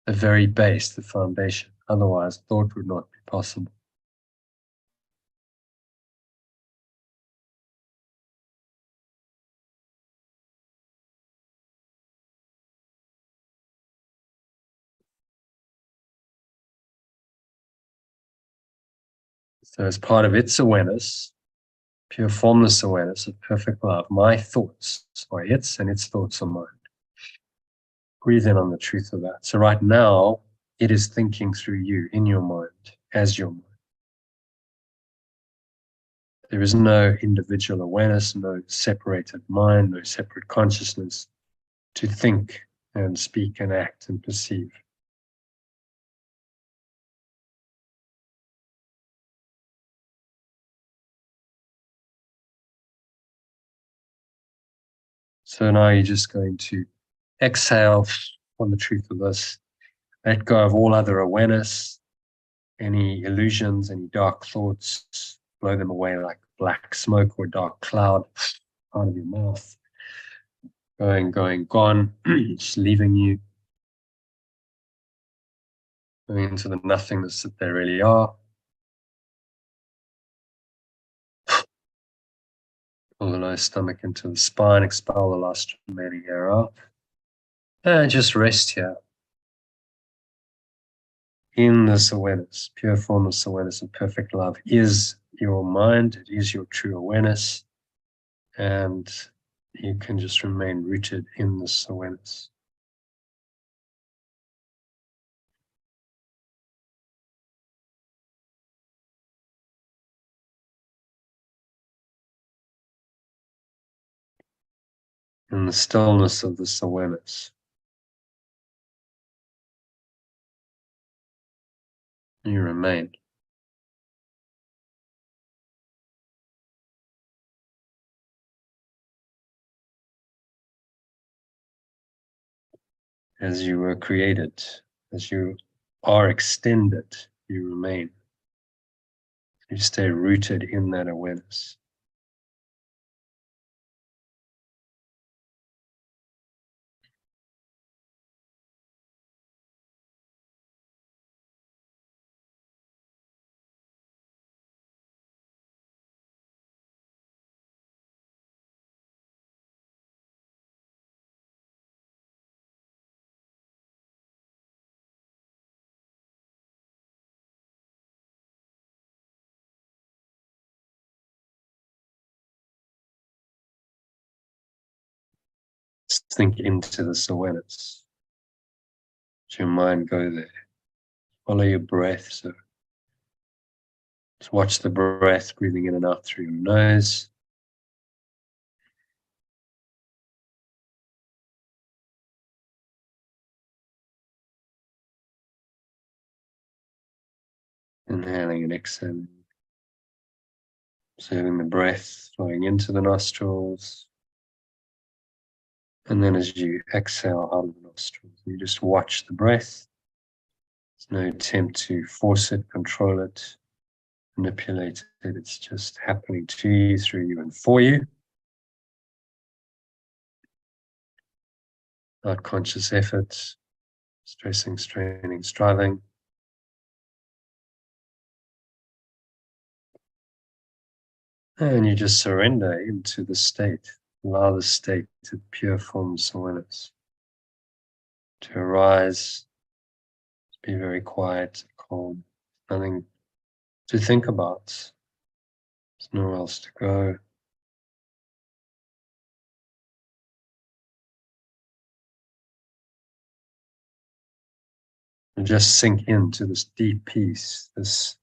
the very base, the foundation. Otherwise, thought would not be possible. So as part of its awareness, pure formless awareness of perfect love. My thoughts are its, and its thoughts are mine. Breathe in on the truth of that. So right now, it is thinking through you in your mind, as your mind. There is no individual awareness, no separated mind, no separate consciousness to think and speak and act and perceive. So now you're just going to exhale on the truth of this. Let go of all other awareness, any illusions, any dark thoughts, blow them away like black smoke or dark cloud out of your mouth. Going, gone, just leaving you. Going into the nothingness that they really are. Pull the lower stomach into the spine, expel the last remaining air out. And just rest here. In this awareness, pure formless awareness and perfect love is your mind, it is your true awareness, and you can just remain rooted in this awareness. In the stillness of this awareness, you remain. As you were created, as you are extended, you remain. You stay rooted in that awareness. Sink into this awareness. Let your mind go there. Follow your breath. So just watch the breath breathing in and out through your nose. Inhaling and exhaling. Observing the breath flowing into the nostrils. And then as you exhale out of the nostrils, you just watch the breath. There's no attempt to force it, control it, manipulate it. It's just happening to you, through you, and for you. Without conscious effort, stressing, straining, striving. And you just surrender into the state. Allow the state of pure formless awareness to arise, to be very quiet, calm, nothing to think about. There's nowhere else to go. And just sink into this deep peace, this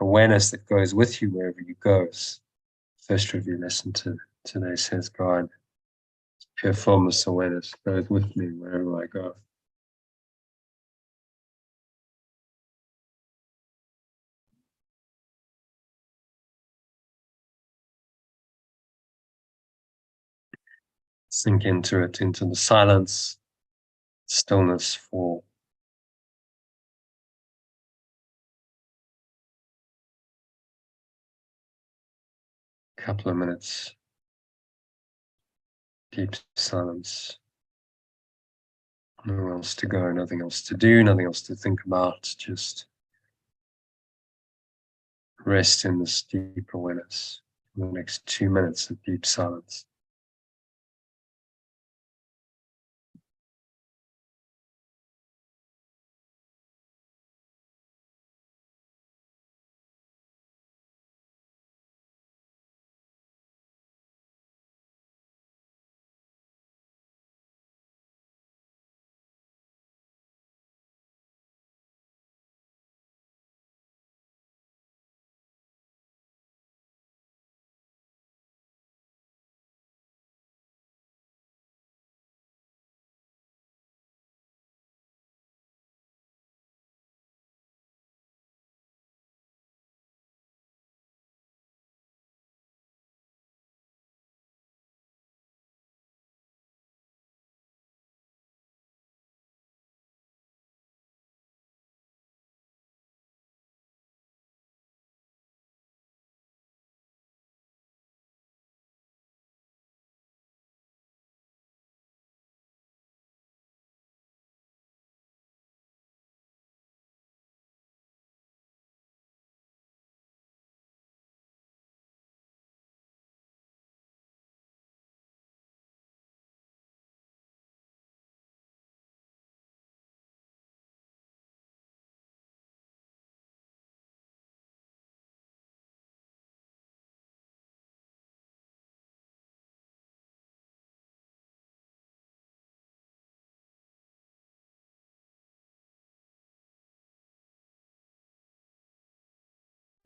awareness that goes with you wherever you go. First review lesson today says, God, pure formless awareness goes with me wherever I go. Sink into it, into the silence, stillness for a couple of minutes. Deep silence. Nowhere else to go, nothing else to do, nothing else to think about. Just rest in this deep awareness for the next 2 minutes of deep silence.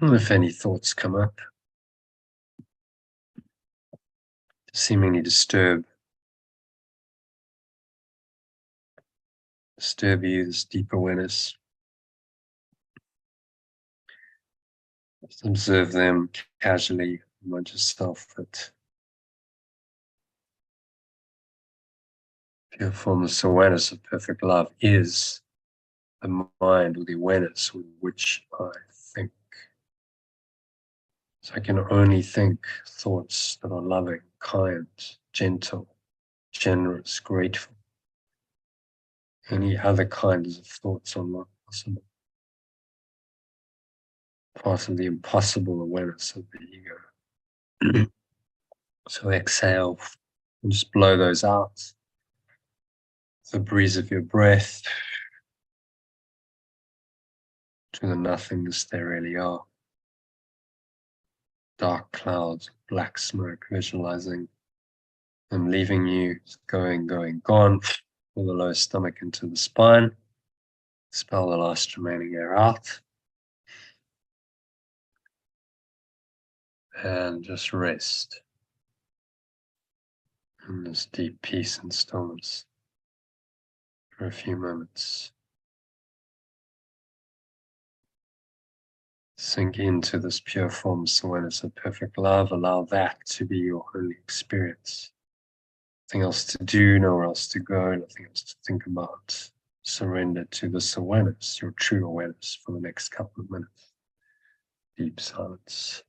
And if any thoughts come up, seemingly disturb you, this deep awareness, just observe them casually. Remind yourself that pure formless awareness of perfect love is the mind or the awareness with which I think. So I can only think thoughts that are loving, kind, gentle, generous, grateful. Any other kinds of thoughts are not possible. Part of the impossible awareness of the ego. So exhale and just blow those out. The breeze of your breath to the nothingness they really are. Dark clouds, black smoke, visualizing them leaving you, going, gone. Pull the lower stomach into the spine. Expel the last remaining air out. And just rest in this deep peace and stillness for a few moments. Sink into this pure formless awareness of perfect love. Allow that to be your only experience. Nothing else to do, nowhere else to go, nothing else to think about. Surrender to this awareness, your true awareness, for the next couple of minutes. Deep silence.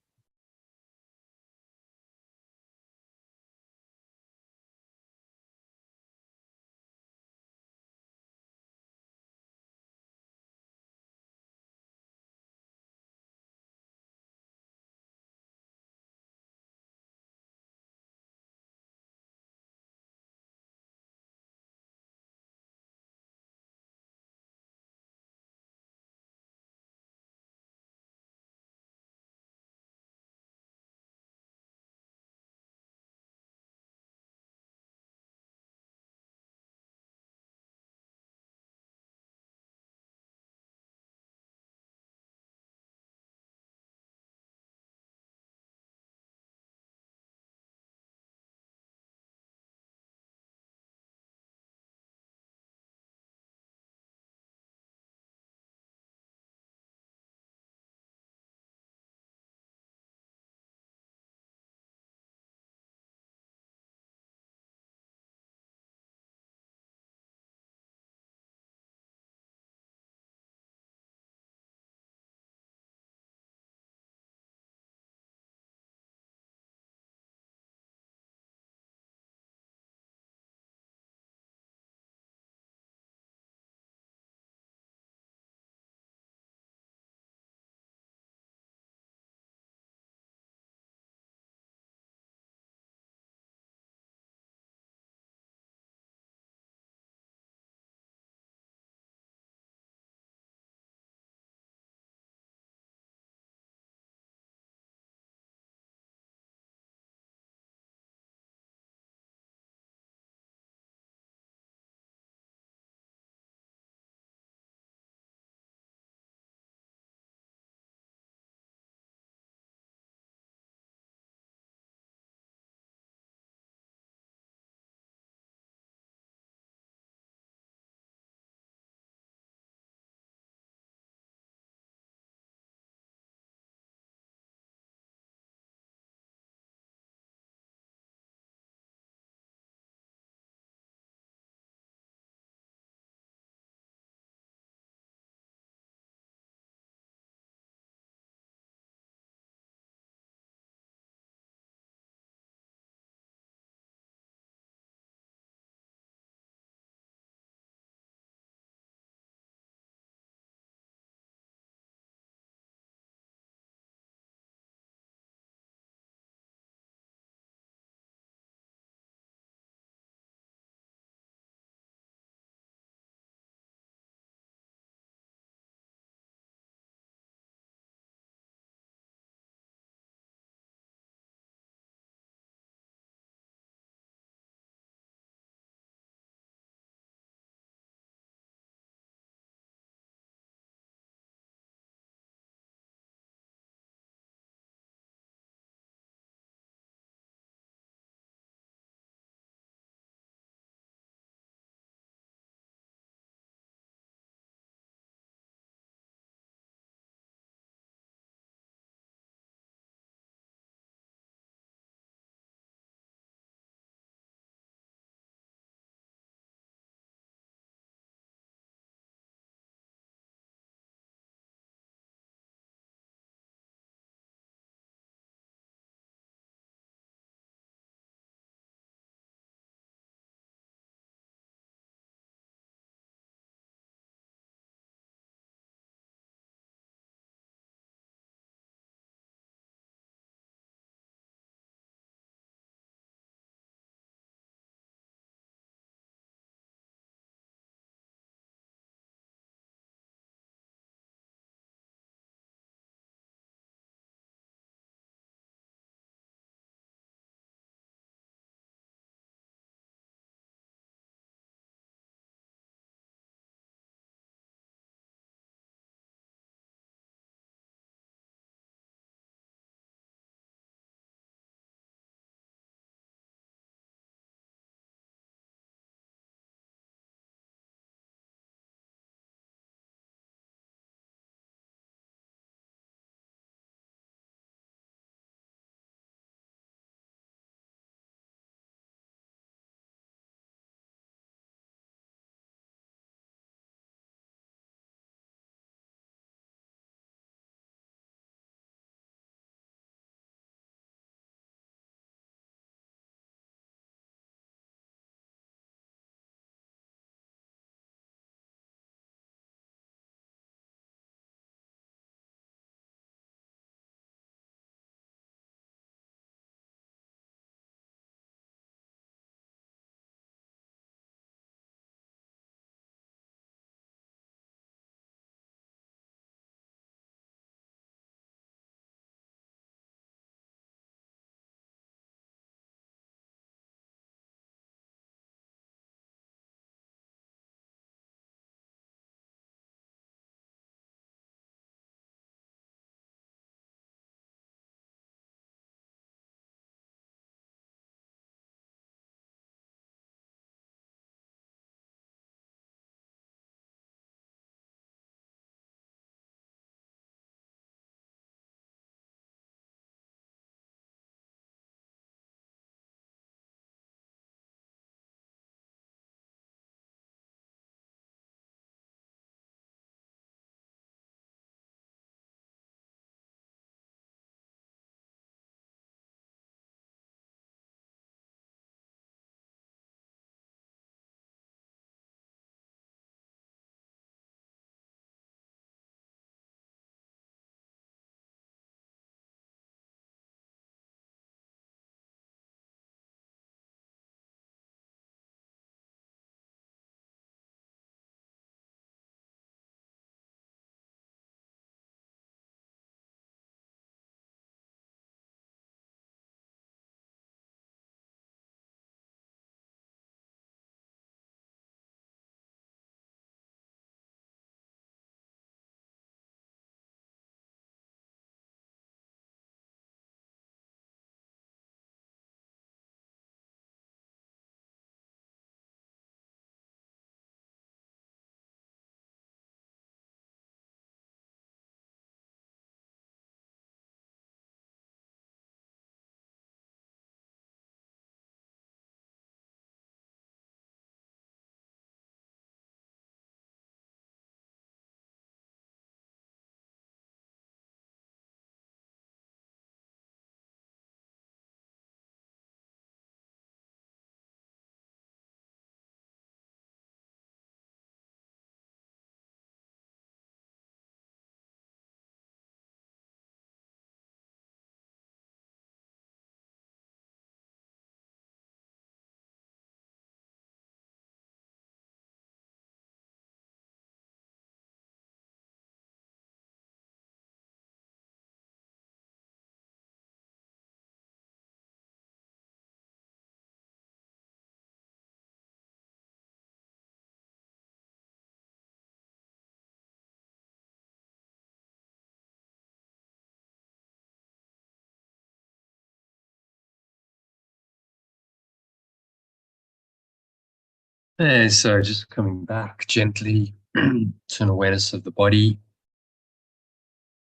And so just coming back gently to an awareness of the body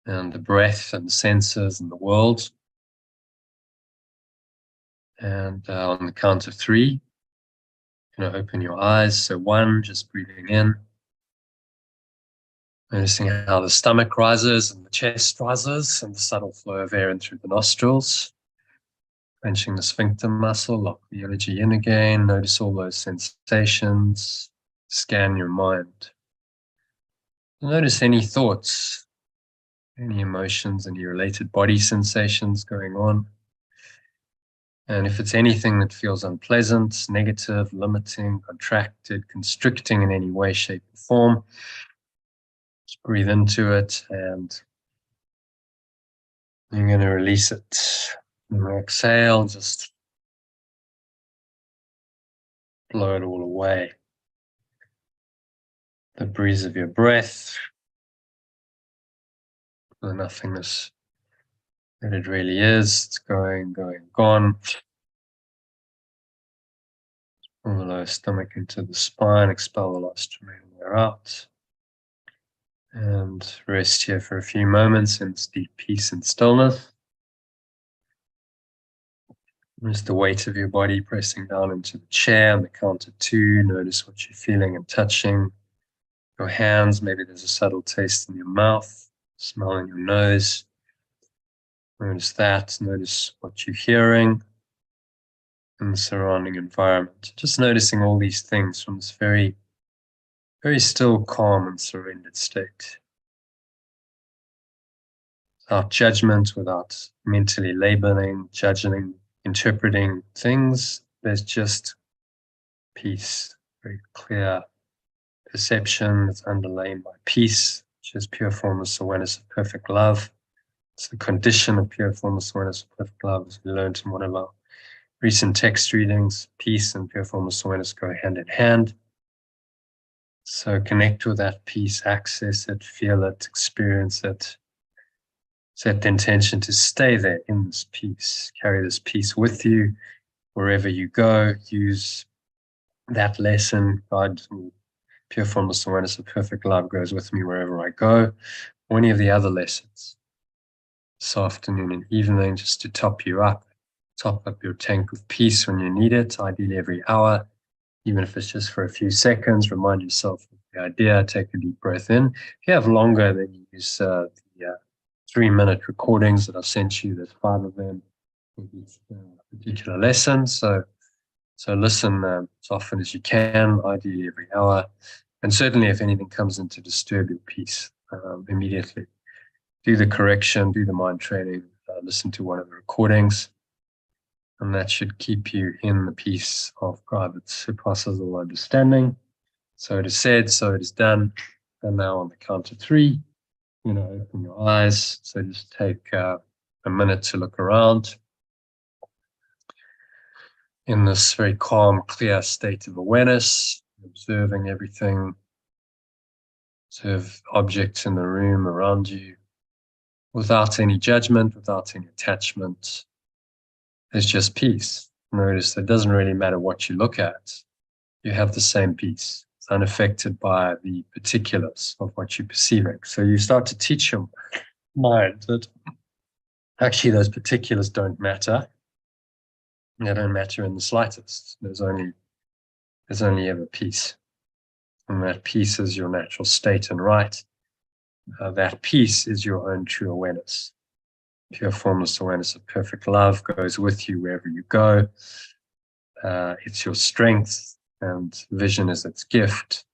and the breath and the senses and the world. And on the count of 3, open your eyes. So 1, just breathing in. Noticing how the stomach rises and the chest rises and the subtle flow of air in through the nostrils. Clenching the sphincter muscle, lock the energy in again. Notice all those sensations. Scan your mind. Notice any thoughts, any emotions, any related body sensations going on. And if it's anything that feels unpleasant, negative, limiting, contracted, constricting in any way, shape, or form, just breathe into it and you're going to release it. And exhale, just blow it all away. The breeze of your breath, the nothingness that it really is. It's going, gone. Pull the lower stomach into the spine, expel the last remaining air out. And rest here for a few moments in this deep peace and stillness. Notice the weight of your body pressing down into the chair on the count of 2. Notice what you're feeling and touching. Your hands, maybe there's a subtle taste in your mouth, smell in your nose. Notice that. Notice what you're hearing in the surrounding environment. Just noticing all these things from this very, very still, calm, and surrendered state. Without judgment, without mentally labeling, judging, interpreting things, there's just peace, very clear perception that's underlain by peace, which is pure formless awareness of perfect love. It's the condition of pure formless awareness of perfect love, as we learned in one of our recent text readings. Peace and pure formless awareness go hand in hand. So connect with that peace, access it, feel it, experience it. Set the intention to stay there in this peace. Carry this peace with you wherever you go. Use that lesson. God, pure formless awareness of perfect love goes with me wherever I go. Or any of the other lessons this afternoon and evening, just to top up your tank of peace when you need it, ideally every hour, even if it's just for a few seconds. Remind yourself of the idea. Take a deep breath in. If you have longer, then use the 3-minute recordings that I've sent you. There's 5 of them for each particular lesson. So listen as often as you can, ideally every hour. And certainly if anything comes in to disturb your peace, immediately do the correction, do the mind training, listen to one of the recordings. And that should keep you in the peace of God that surpasses all understanding. So it is said, so it is done. And now on the count of 3, open your eyes. So just take a minute to look around in this very calm, clear state of awareness, observing everything, observe objects in the room around you without any judgment, without any attachment. There's just peace. Notice that it doesn't really matter what you look at. You have the same peace. It's unaffected by the particulars of what you're perceiving. So you start to teach your mind that actually those particulars don't matter. They don't matter in the slightest. There's only ever peace. And that peace is your natural state and right. That peace is your own true awareness. Pure formless awareness of perfect love goes with you wherever you go. It's your strength, and vision is its gift.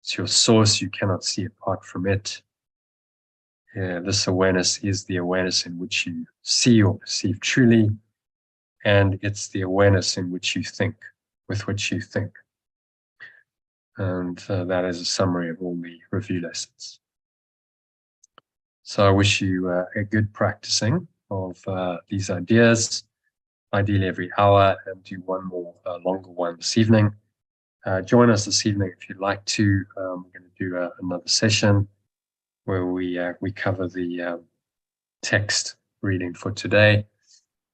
It's your source. You cannot see apart from it. This awareness is the awareness in which you see or perceive truly, and it's the awareness in which you think, with which you think. And that is a summary of all the review lessons. So I wish you a good practicing of these ideas, ideally every hour, and do one more longer one this evening. Join us this evening if you'd like to. We're going to do another session where we cover the text reading for today,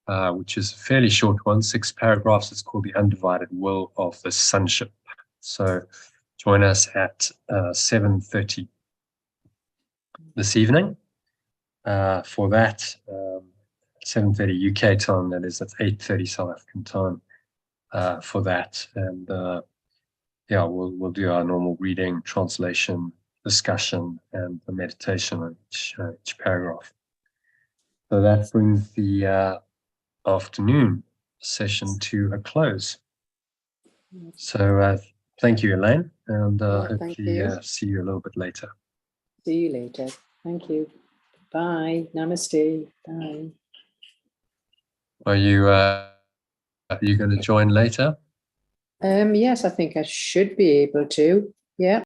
which is a fairly short one, 6 paragraphs. It's called The Undivided Will of the Sonship. So join us at 7:30 this evening for that. 7:30 UK time, that is, that's 8:30 South African time for that. And yeah, we'll do our normal reading, translation, discussion, and the meditation on each paragraph. So that brings the afternoon session to a close. So thank you, Elaine, and hopefully see you a little bit later. See you later. Thank you. Bye. Namaste. Bye. Are you going to join later? Yes, I think I should be able to. Yeah.